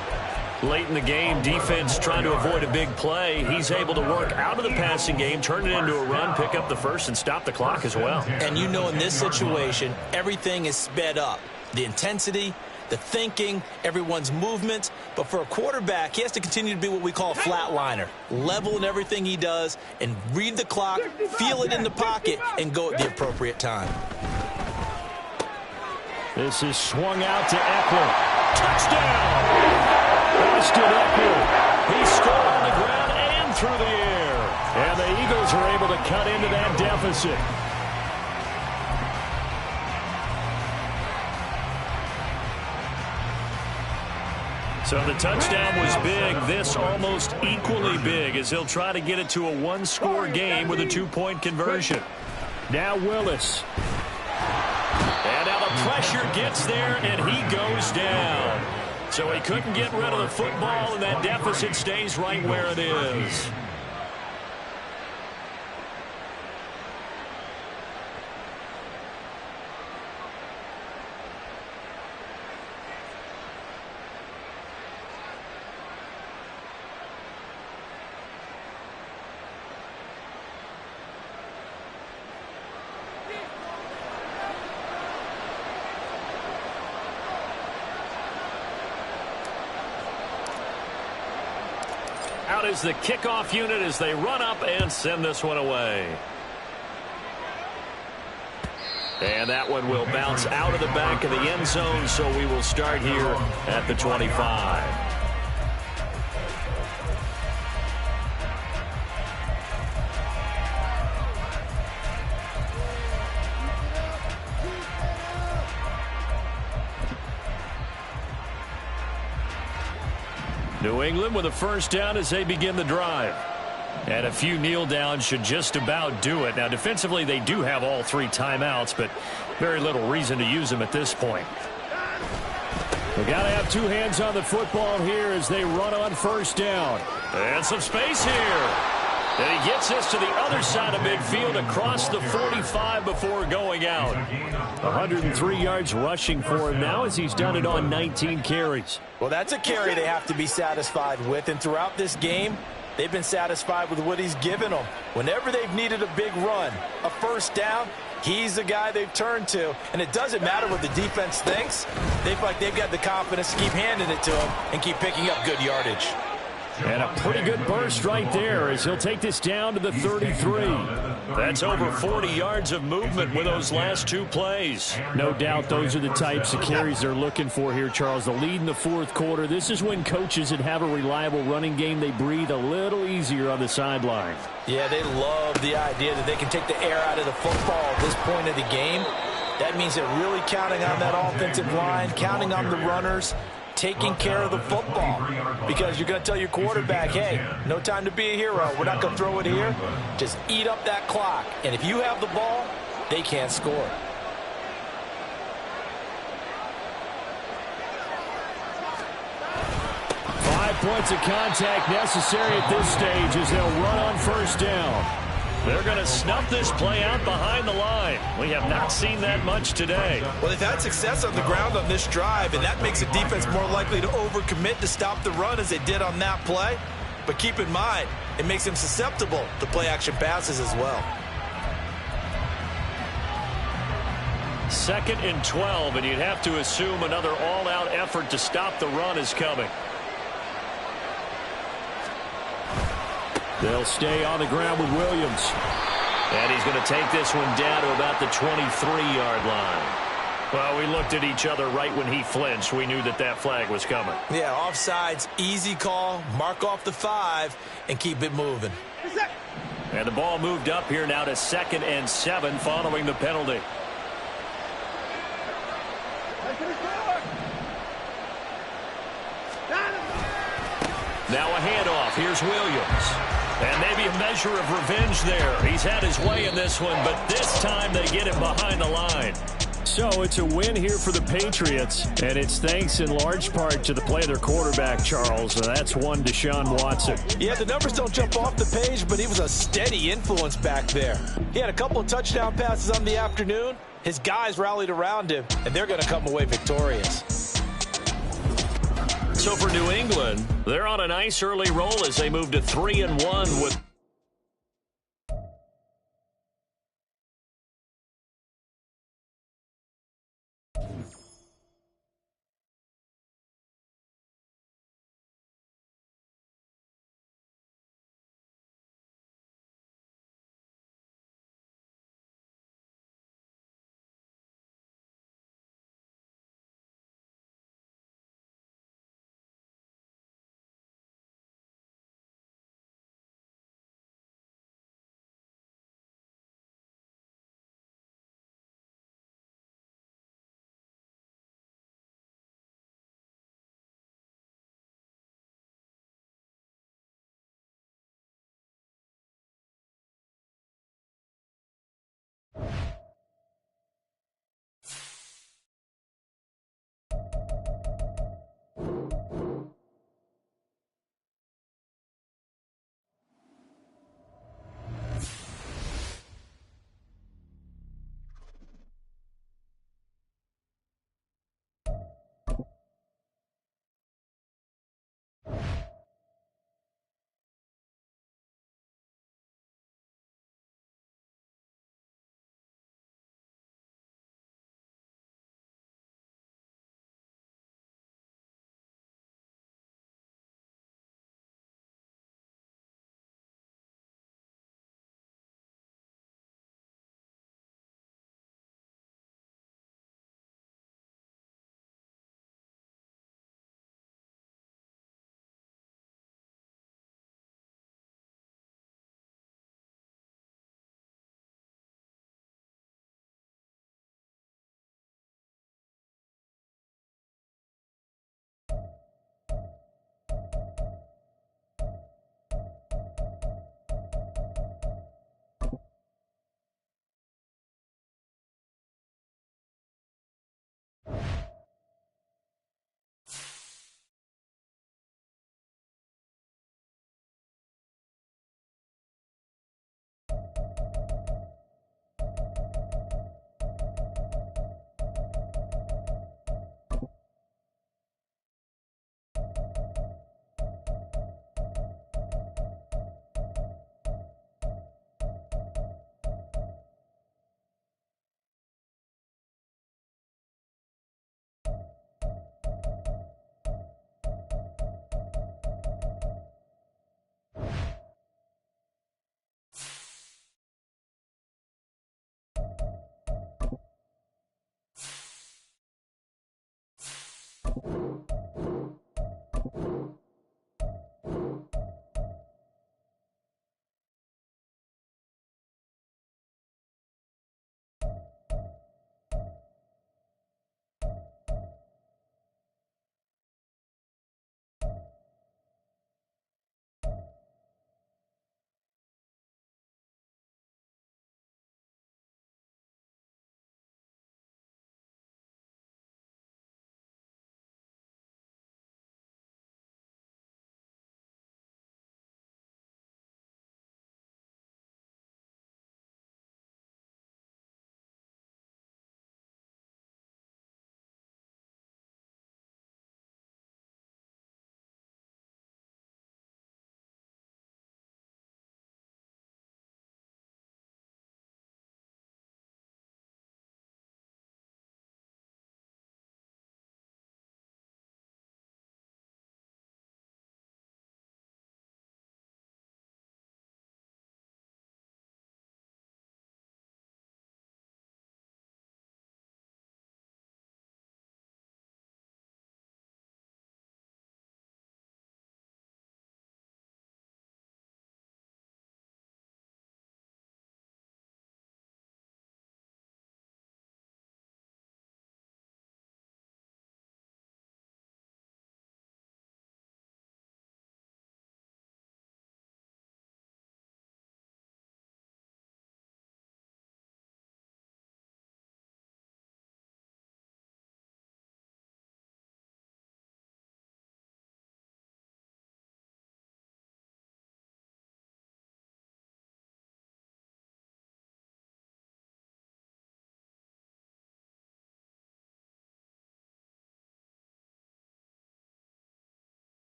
Late in the game, defense trying to avoid a big play. He's able to work out of the passing game, turn it into a run, pick up the first, and stop the clock as well. And you know in this situation, everything is sped up. The intensity, the thinking, everyone's movement. But for a quarterback, he has to continue to be what we call a flatliner. Level in everything he does and read the clock, feel it in the pocket, and go at the appropriate time. This is swung out to Eckler. Touchdown! Austin Eckler. He scored on the ground and through the air. And the Eagles are able to cut into that deficit. So the touchdown was big. This almost equally big as he'll try to get it to a one-score game with a two-point conversion. Now Willis. And now the pressure gets there, and he goes down. So he couldn't get rid of the football, and that deficit stays right where it is. Out is the kickoff unit as they run up and send this one away. And that one will bounce out of the back of the end zone, so we will start here at the 25. New England with a first down as they begin the drive. And a few kneel downs should just about do it. Now, defensively, they do have all three timeouts, but very little reason to use them at this point. They got to have two hands on the football here as they run on first down. And some space here. And he gets this to the other side of midfield across the 45 before going out. 103 yards rushing for him now as he's done it on 19 carries. Well, that's a carry they have to be satisfied with. And throughout this game, they've been satisfied with what he's given them. Whenever they've needed a big run, a first down, he's the guy they've turned to. And it doesn't matter what the defense thinks. They feel like they've got the confidence to keep handing it to him and keep picking up good yardage. And a pretty good burst right there as he'll take this down to the 33. That's over 40 yards of movement with those last two plays. No doubt those are the types of carries they're looking for here, Charles. The lead in the fourth quarter. This is when coaches that have a reliable running game, they breathe a little easier on the sideline. Yeah, they love the idea that they can take the air out of the football at this point of the game. That means they're really counting on that offensive line, counting on the runners, taking care of the football, because you're going to tell your quarterback, hey, no time to be a hero. We're not going to throw it here. Just eat up that clock. And if you have the ball, they can't score. Five points of contact necessary at this stage as they'll run on first down. They're going to snuff this play out behind the line. We have not seen that much today. Well, they've had success on the ground on this drive, and that makes the defense more likely to overcommit to stop the run as they did on that play. But keep in mind, it makes them susceptible to play-action passes as well. 2nd and 12, and you'd have to assume another all-out effort to stop the run is coming. They'll stay on the ground with Williams. And he's going to take this one down to about the 23-yard line. Well, we looked at each other right when he flinched. We knew that that flag was coming. Yeah, offsides, easy call, mark off the 5, and keep it moving. And the ball moved up here now to 2nd and 7 following the penalty. Now a handoff. Here's Williams. And maybe a measure of revenge there. He's had his way in this one, but this time they get him behind the line. So it's a win here for the Patriots, and it's thanks in large part to the play of their quarterback, Charles. And that's one Deshaun Watson. Yeah, the numbers don't jump off the page, but he was a steady influence back there. He had a couple of touchdown passes on the afternoon. His guys rallied around him, and they're going to come away victorious. So for New England, they're on a nice early roll as they move to 3-1 with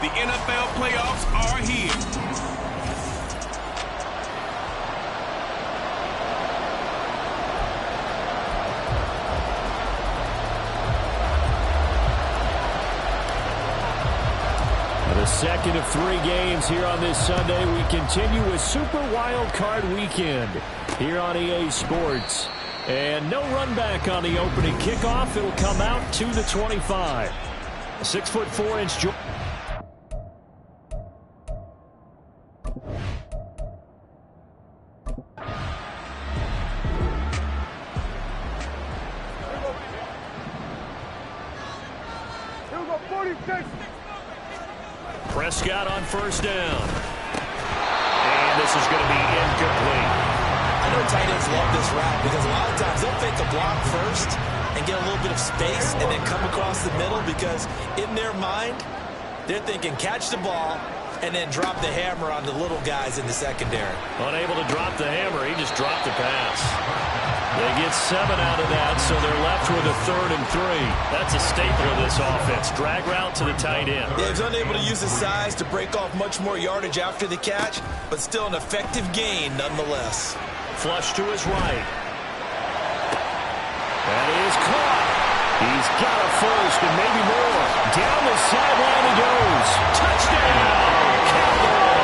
The NFL playoffs are here. The second of 3 games here on this Sunday. We continue with Super Wild Card Weekend here on EA Sports. And no run back on the opening kickoff. It'll come out to the 25. 6'4" Jordan. Prescott on first down. And this is going to be incomplete. I know tight ends love this route because a lot of times they'll fake the block first and get a little bit of space and then come across the middle because in their mind, they're thinking catch the ball and then drop the hammer on the little guys in the secondary. Unable to drop the hammer, he just dropped the pass. They get 7 out of that, so they're left with a 3rd and 3. That's a staple of this offense. Drag route to the tight end. Yeah, he's unable to use his size to break off much more yardage after the catch, but still an effective gain nonetheless. Flush to his right. That is caught. He's got a first and maybe more. Down the sideline he goes. Touchdown, Cowboys.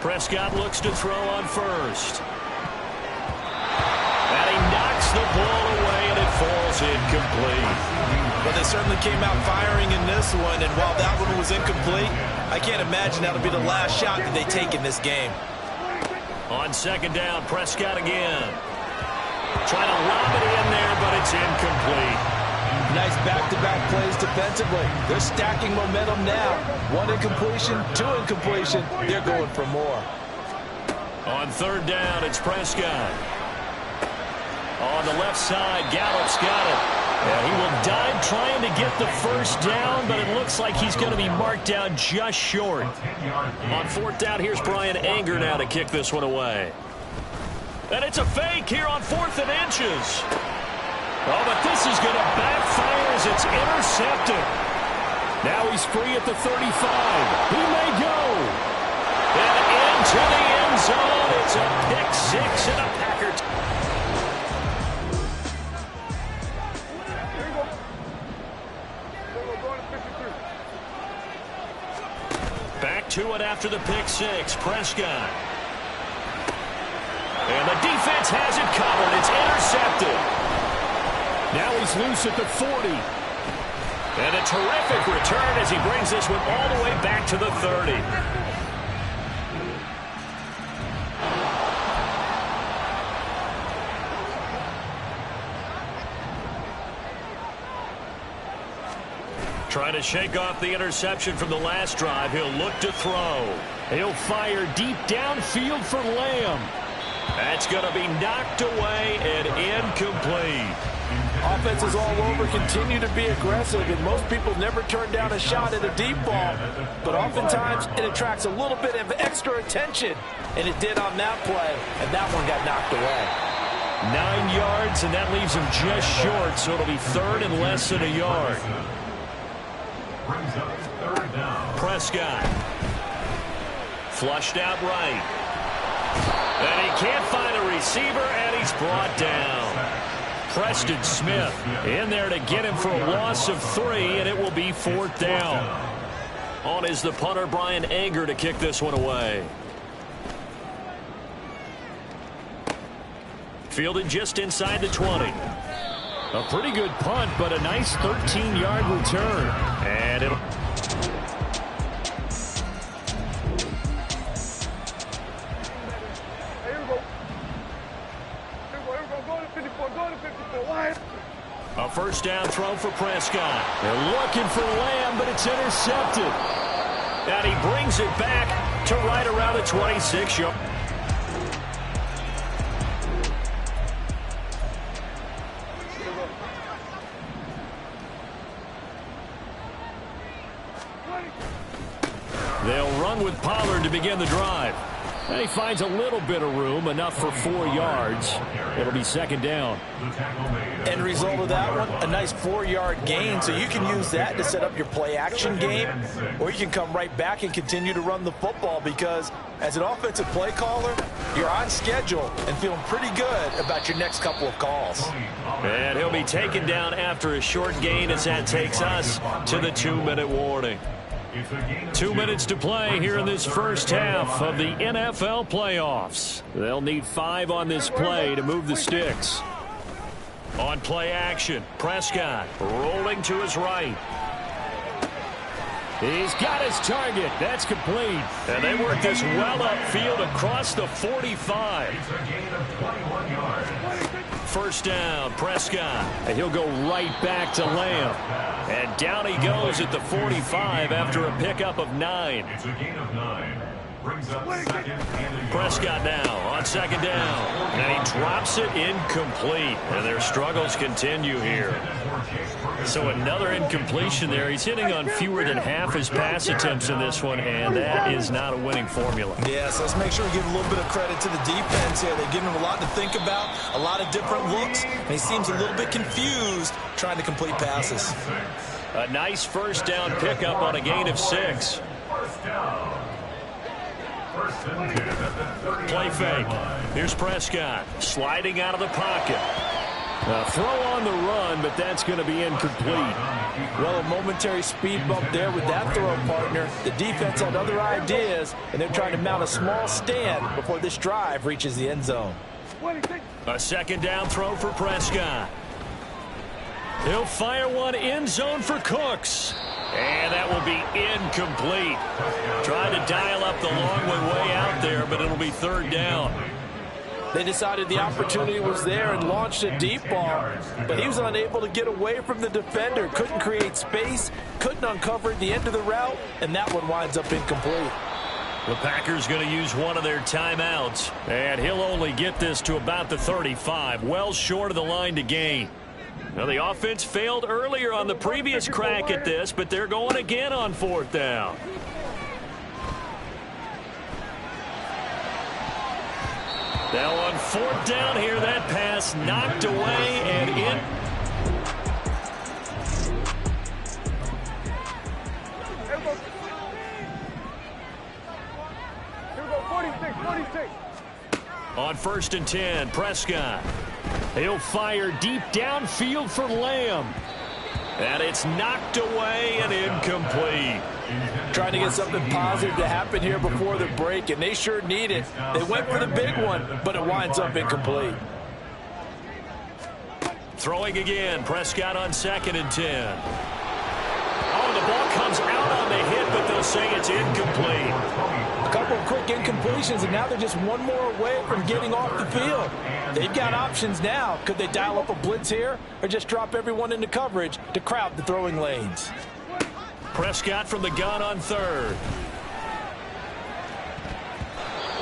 Prescott looks to throw on first. And he knocks the ball away, and it falls incomplete. But they certainly came out firing in this one, and while that one was incomplete, I can't imagine that'll be the last shot that they take in this game. On second down, Prescott again. Trying to lob it in there, but it's incomplete. Nice back-to-back plays defensively. They're stacking momentum now. 1 incompletion, 2 incompletion. They're going for more. On third down, it's Prescott. On the left side, Gallup's got it. Yeah, he will dive trying to get the first down, but it looks like he's going to be marked down just short. On 4th down, here's Brian Anger now to kick this one away. And it's a fake here on 4th and inches. Oh, but this is going to backfire as it's intercepted. Now he's free at the 35. He may go. And into the end zone. It's a pick 6 and a Packer. Back to it after the pick 6. Prescott. And the defense has it covered. It's intercepted. Now he's loose at the 40. And a terrific return as he brings this one all the way back to the 30. Trying to shake off the interception from the last drive. He'll look to throw. He'll fire deep downfield for Lamb. That's going to be knocked away and incomplete. Offenses all over continue to be aggressive, and most people never turn down a shot at a deep ball. But oftentimes, it attracts a little bit of extra attention, and it did on that play, and that one got knocked away. 9 yards, and that leaves him just short, so it'll be third and less than a yard. Prescott. Flushed out right. And he can't find a receiver, and he's brought down. Preston Smith in there to get him for a loss of 3, and it will be 4th down. On is the punter, Brian Anger, to kick this one away. Fielded just inside the 20. A pretty good punt, but a nice 13-yard return. And it'll... A first down throw for Prescott. They're looking for Lamb, but it's intercepted. And he brings it back to right around the 26-yard. They'll run with Pollard to begin the drive. And he finds a little bit of room, enough for 4 yards. It'll be 2nd down. End result of that one, a nice 4-yard gain, so you can use that to set up your play-action game, or you can come right back and continue to run the football, because as an offensive play caller, you're on schedule and feeling pretty good about your next couple of calls. And he'll be taken down after a short gain as that takes us to the 2-minute warning. 2 minutes to play here in this first half of the NFL playoffs. They'll need 5 on this play to move the sticks. On play action, Prescott rolling to his right. He's got his target. That's complete. And they work this well upfield across the 45. First down, Prescott. And he'll go right back to Lamb. And down he goes at the 45 after a pickup of 9. It's a gain of 9. Brings up 2nd. Prescott now on 2nd down. And he drops it incomplete. And their struggles continue here. So another incompletion there. He's hitting on fewer than half his pass attempts in this one, and that is not a winning formula. Yeah, so let's make sure we give a little bit of credit to the defense here. They've given him a lot to think about, a lot of different looks, and he seems a little bit confused trying to complete passes. A nice first down pickup on a gain of 6. First down. First and 10 at the 39. Play fake. Here's Prescott sliding out of the pocket. Throw on the run, but that's going to be incomplete. Well, a momentary speed bump there with that throw, partner. The defense had other ideas, and they're trying to mount a small stand before this drive reaches the end zone. A 2nd down throw for Prescott. He'll fire one end zone for Cooks. And that will be incomplete. Trying to dial up the long way out there, but it'll be 3rd down. They decided the opportunity was there and launched a deep ball, but he was unable to get away from the defender, couldn't create space, couldn't uncover the end of the route, and that one winds up incomplete. The Packers going to use one of their timeouts, and he'll only get this to about the 35, well short of the line to gain. Now, the offense failed earlier on the previous crack at this, but they're going again on 4th down. Now on 4th down here, that pass knocked away and in. Here we go, 46. On 1st and 10, Prescott. He'll fire deep downfield for Lamb. And it's knocked away and incomplete. Trying to get something positive to happen here before the break, and they sure need it. They went for the big one, but it winds up incomplete. Throwing again, Prescott on 2nd and 10. Oh, the ball comes out on the hit, but they'll say it's incomplete. A couple of quick incompletions, and now they're just one more away from getting off the field. They've got options now. Could they dial up a blitz here, or just drop everyone into coverage to crowd the throwing lanes? Prescott from the gun on third.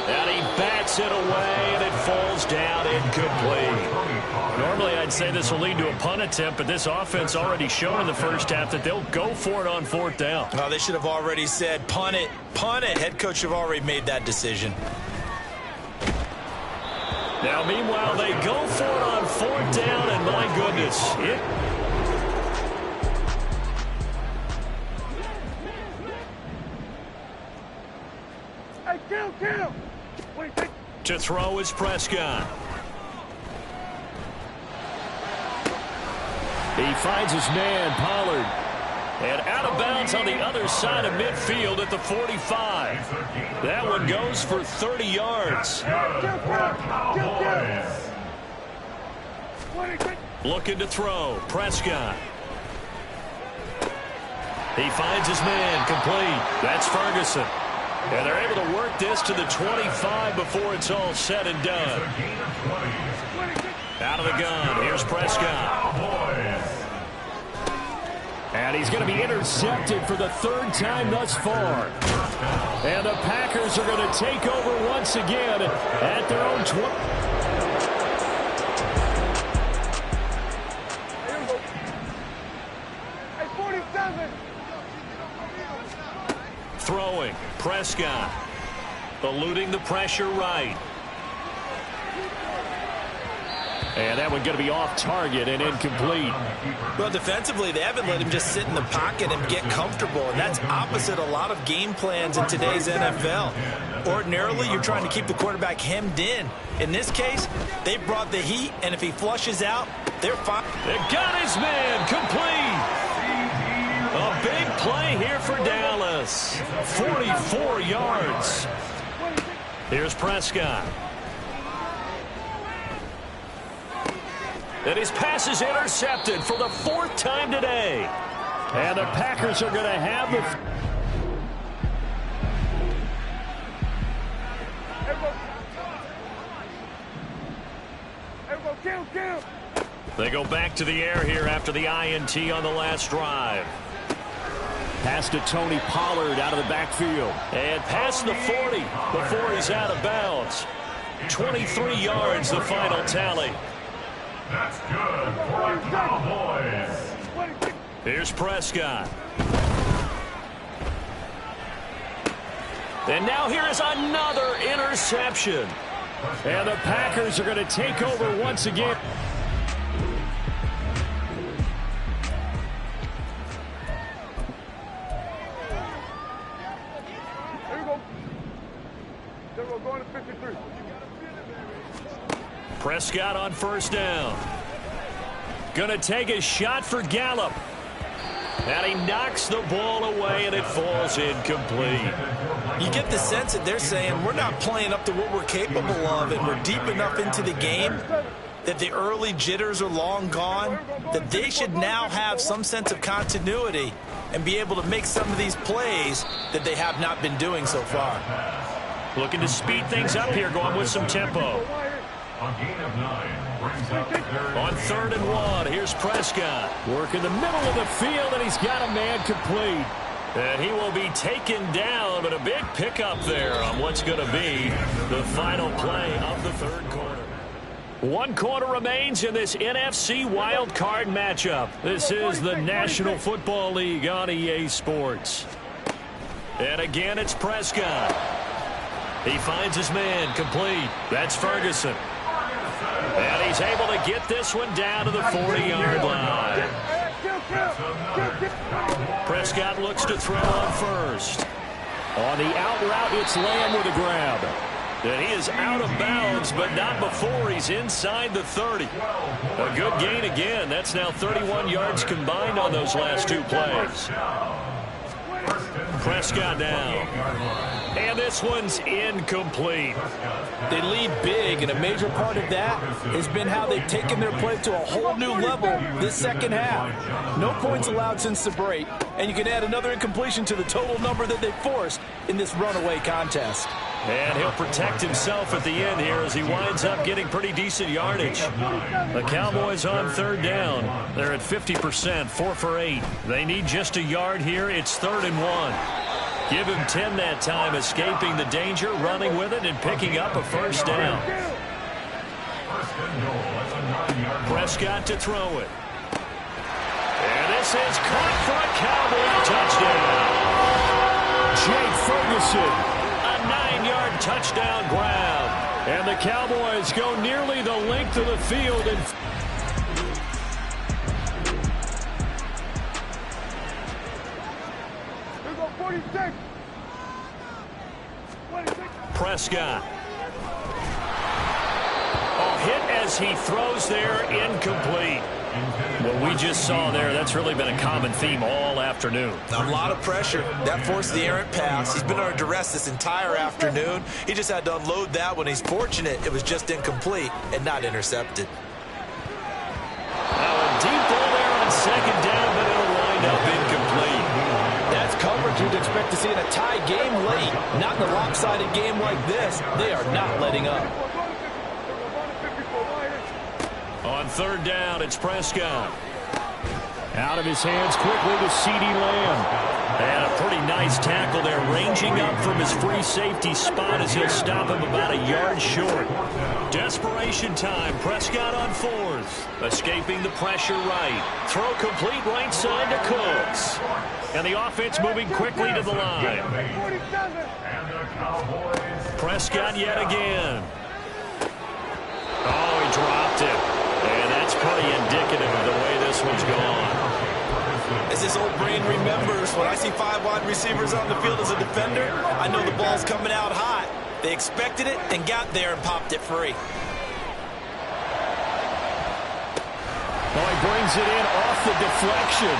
And he bats it away, and it falls down incomplete. Normally, I'd say this will lead to a punt attempt, but this offense already showed in the first half that they'll go for it on fourth down. Oh, they should have already said, punt it, punt it. Head coach have already made that decision. Now, meanwhile, they go for it on fourth down, and my goodness, Hey, kill! to throw is Prescott. He finds his man, Pollard. And out of bounds on the other side of midfield at the 45. That one goes for 30 yards. Looking to throw. Prescott. He finds his man, complete. That's Ferguson. And they're able to work this to the 25 before it's all said and done. Out of the gun, here's Prescott. And he's going to be intercepted for the third time thus far. And the Packers are going to take over once again at their own 20. Throwing, Prescott, eluding the pressure right. And that one going to be off target and incomplete. Well, defensively, they haven't let him just sit in the pocket and get comfortable, and that's opposite a lot of game plans in today's NFL. Ordinarily, you're trying to keep the quarterback hemmed in. In this case, they brought the heat, and if he flushes out, they're fine. They got his man, complete. A big play here for Dallas. 44 yards. Here's Prescott. And his pass is intercepted for the fourth time today. And the Packers are going to have the... Kill! They go back to the air here after the INT on the last drive. Pass to Tony Pollard out of the backfield. And past the 40 before he's out of bounds. 23 yards, the final tally. That's good for the Cowboys. Here's Prescott. And now here is another interception. And the Packers are going to take over once again. Going to 53. Prescott on first down. Going to take a shot for Gallup. And he knocks the ball away, and it falls incomplete. You get the sense that they're saying we're not playing up to what we're capable of, and we're deep enough into the game that the early jitters are long gone, that they should now have some sense of continuity and be able to make some of these plays that they have not been doing so far. Looking to speed things up here, going with some tempo. A gain of 9 brings up On 3rd and 1, here's Prescott. Working the middle of the field, and he's got a man complete. And he will be taken down, but a big pickup there on what's going to be the final play of the third quarter. 1 quarter remains in this NFC Wild Card matchup. This is the National Football League on EA Sports. And again, it's Prescott. He finds his man, complete. That's Ferguson. And he's able to get this one down to the 40-yard line. Prescott looks to throw on first. On the out route, it's Lamb with a grab. And he is out of bounds, but not before he's inside the 30. A good gain again. That's now 31 yards combined on those last 2 plays. Prescott down. And this one's incomplete. They lead big, and a major part of that has been how they've taken their play to a whole new level this second half. No points allowed since the break, and you can add another incompletion to the total number that they forced in this runaway contest. And he'll protect himself at the end here as he winds up getting pretty decent yardage. The Cowboys on third down. They're at 50%, 4 for 8. They need just a yard here. It's 3rd and 1. Give him 10 that time, escaping the danger, running with it, and picking up a first down. Prescott to throw it. And this is caught for a Cowboy touchdown. Jake Ferguson. A 9-yard touchdown grab. And the Cowboys go nearly the length of the field. And Here go 46. Prescott. Hit as he throws there, incomplete. What we just saw there, that's really been a common theme all afternoon. A lot of pressure. That forced the errant pass. He's been under duress this entire afternoon. He just had to unload that one. He's fortunate it was just incomplete and not intercepted. Now a deep ball there on 2nd down, but it'll wind up incomplete. That's coverage you'd expect to see in a tie game late. Not in a lopsided game like this. They are not letting up. On 3rd down, it's Prescott. Out of his hands quickly to CeeDee Lamb. And a pretty nice tackle there, ranging up from his free safety spot as he'll stop him about a yard short. Desperation time. Prescott on 4th. Escaping the pressure right. Throw complete right side to Cooks. And the offense moving quickly to the line. Prescott yet again. Oh, he dropped it. And that's pretty indicative of the way this one's gone. As this old brain remembers, when I see 5 wide receivers on the field as a defender, I know the ball's coming out hot. They expected it and got there and popped it free. Oh, he brings it in off the deflection.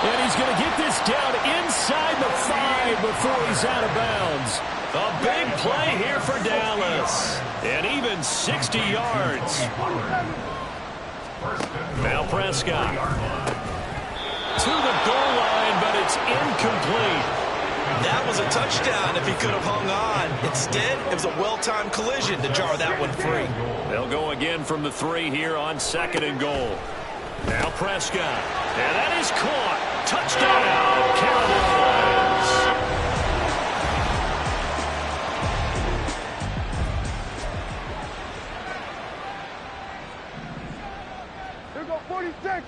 And he's going to get this down inside the 5 before he's out of bounds. A big play here for Dallas. And even 60 yards. Now Prescott. To the goal line, but it's incomplete. That was a touchdown if he could have hung on. Instead, it was a well-timed collision to jar that one free. They'll go again from the 3 here on 2nd and goal. Now Prescott. And that is caught. Touchdown, Cowboys. Here go 46.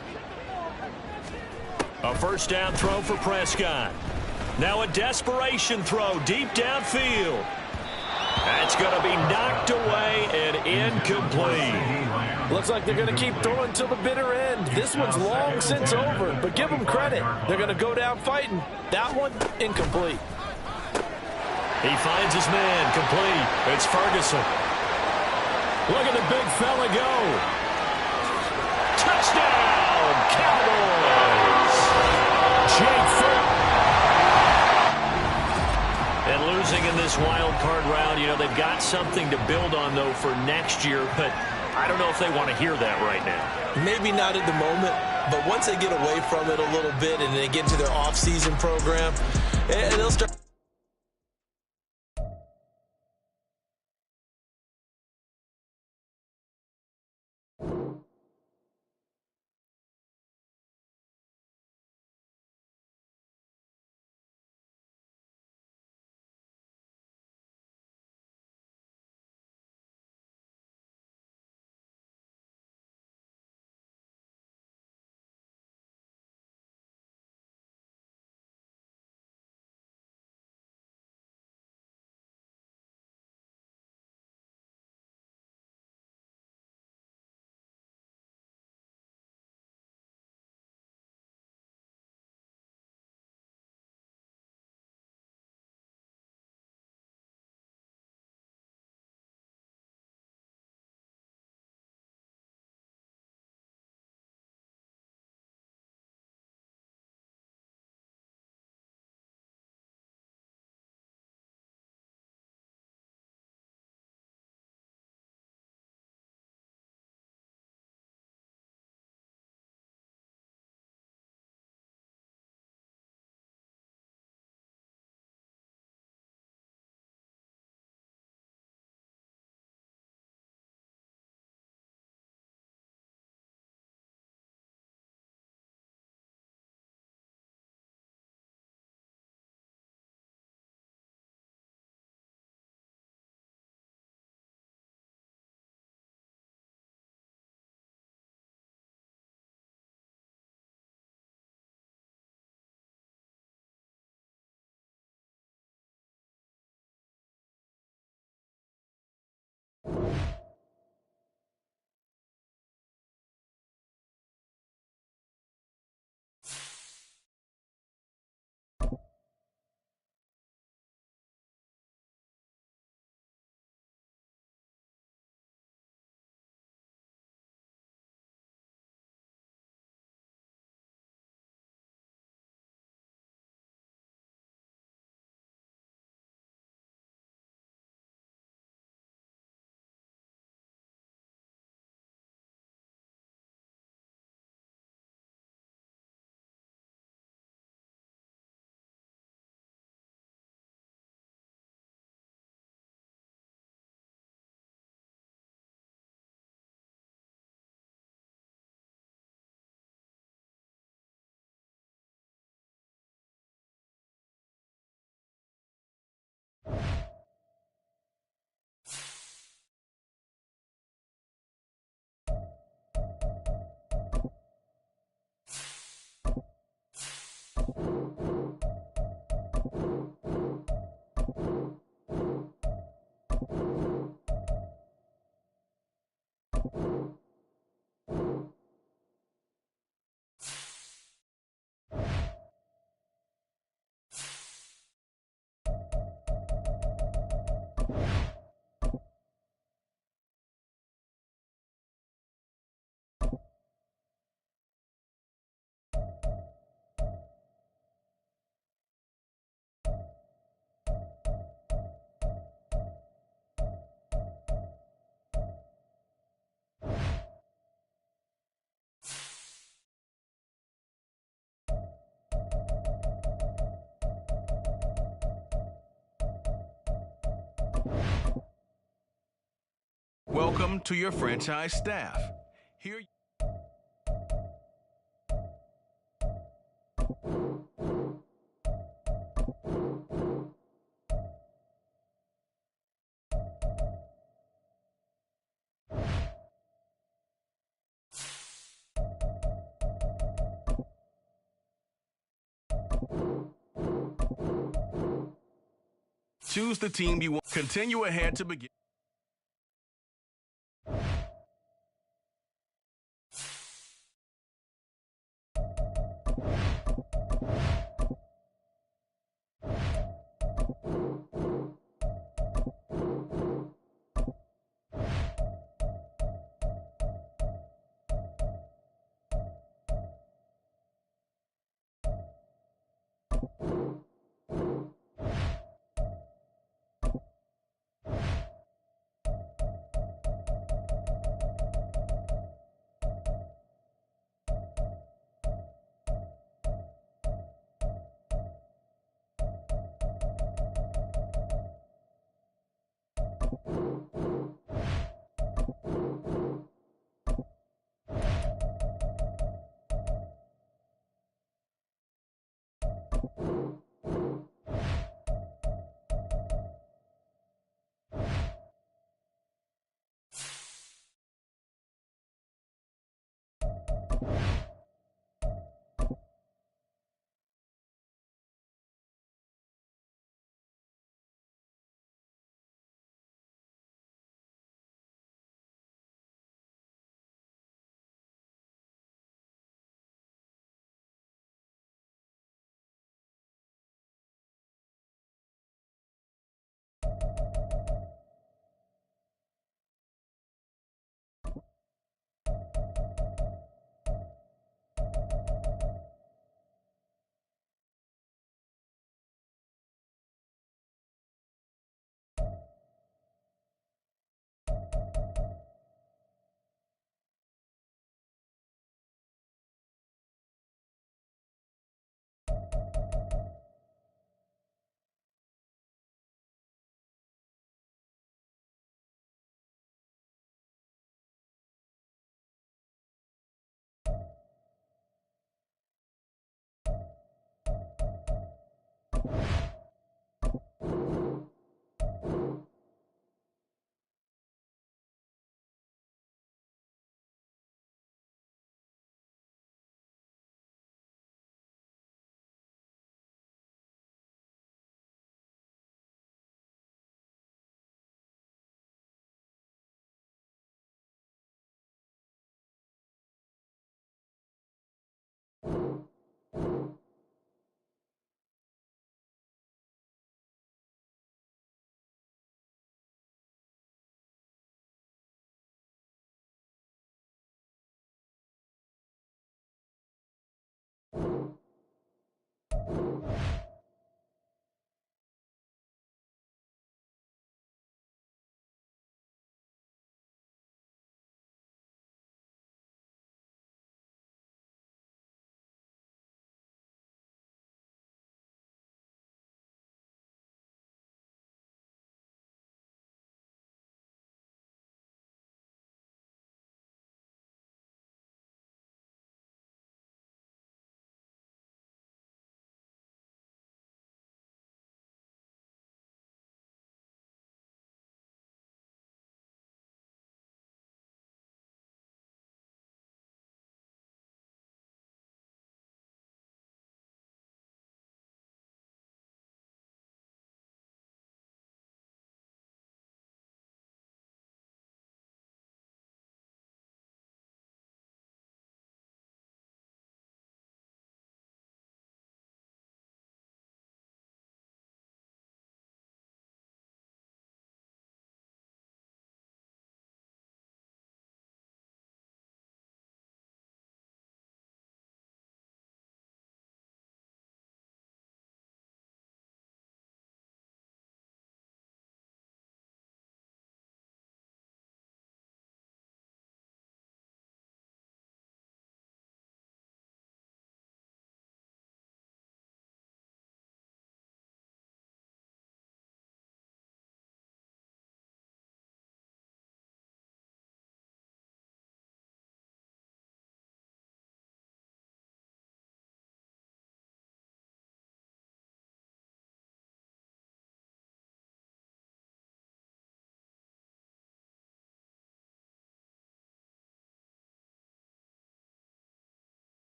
A first down throw for Prescott. Now a desperation throw deep downfield. That's going to be knocked away and incomplete. Looks like they're going to keep throwing till the bitter end. This one's long since over, but give them credit. They're going to go down fighting. That one, incomplete. He finds his man, complete. It's Ferguson. Look at the big fella go. Touchdown, Cowboys. Jake Ferguson. And losing in this wild card round, you know, they've got something to build on, though, for next year. But I don't know if they want to hear that right now. Maybe not at the moment, but once they get away from it a little bit and they get into their off-season program, they'll start Welcome to your franchise staff. Here. Choose the team you want. Continue ahead to begin.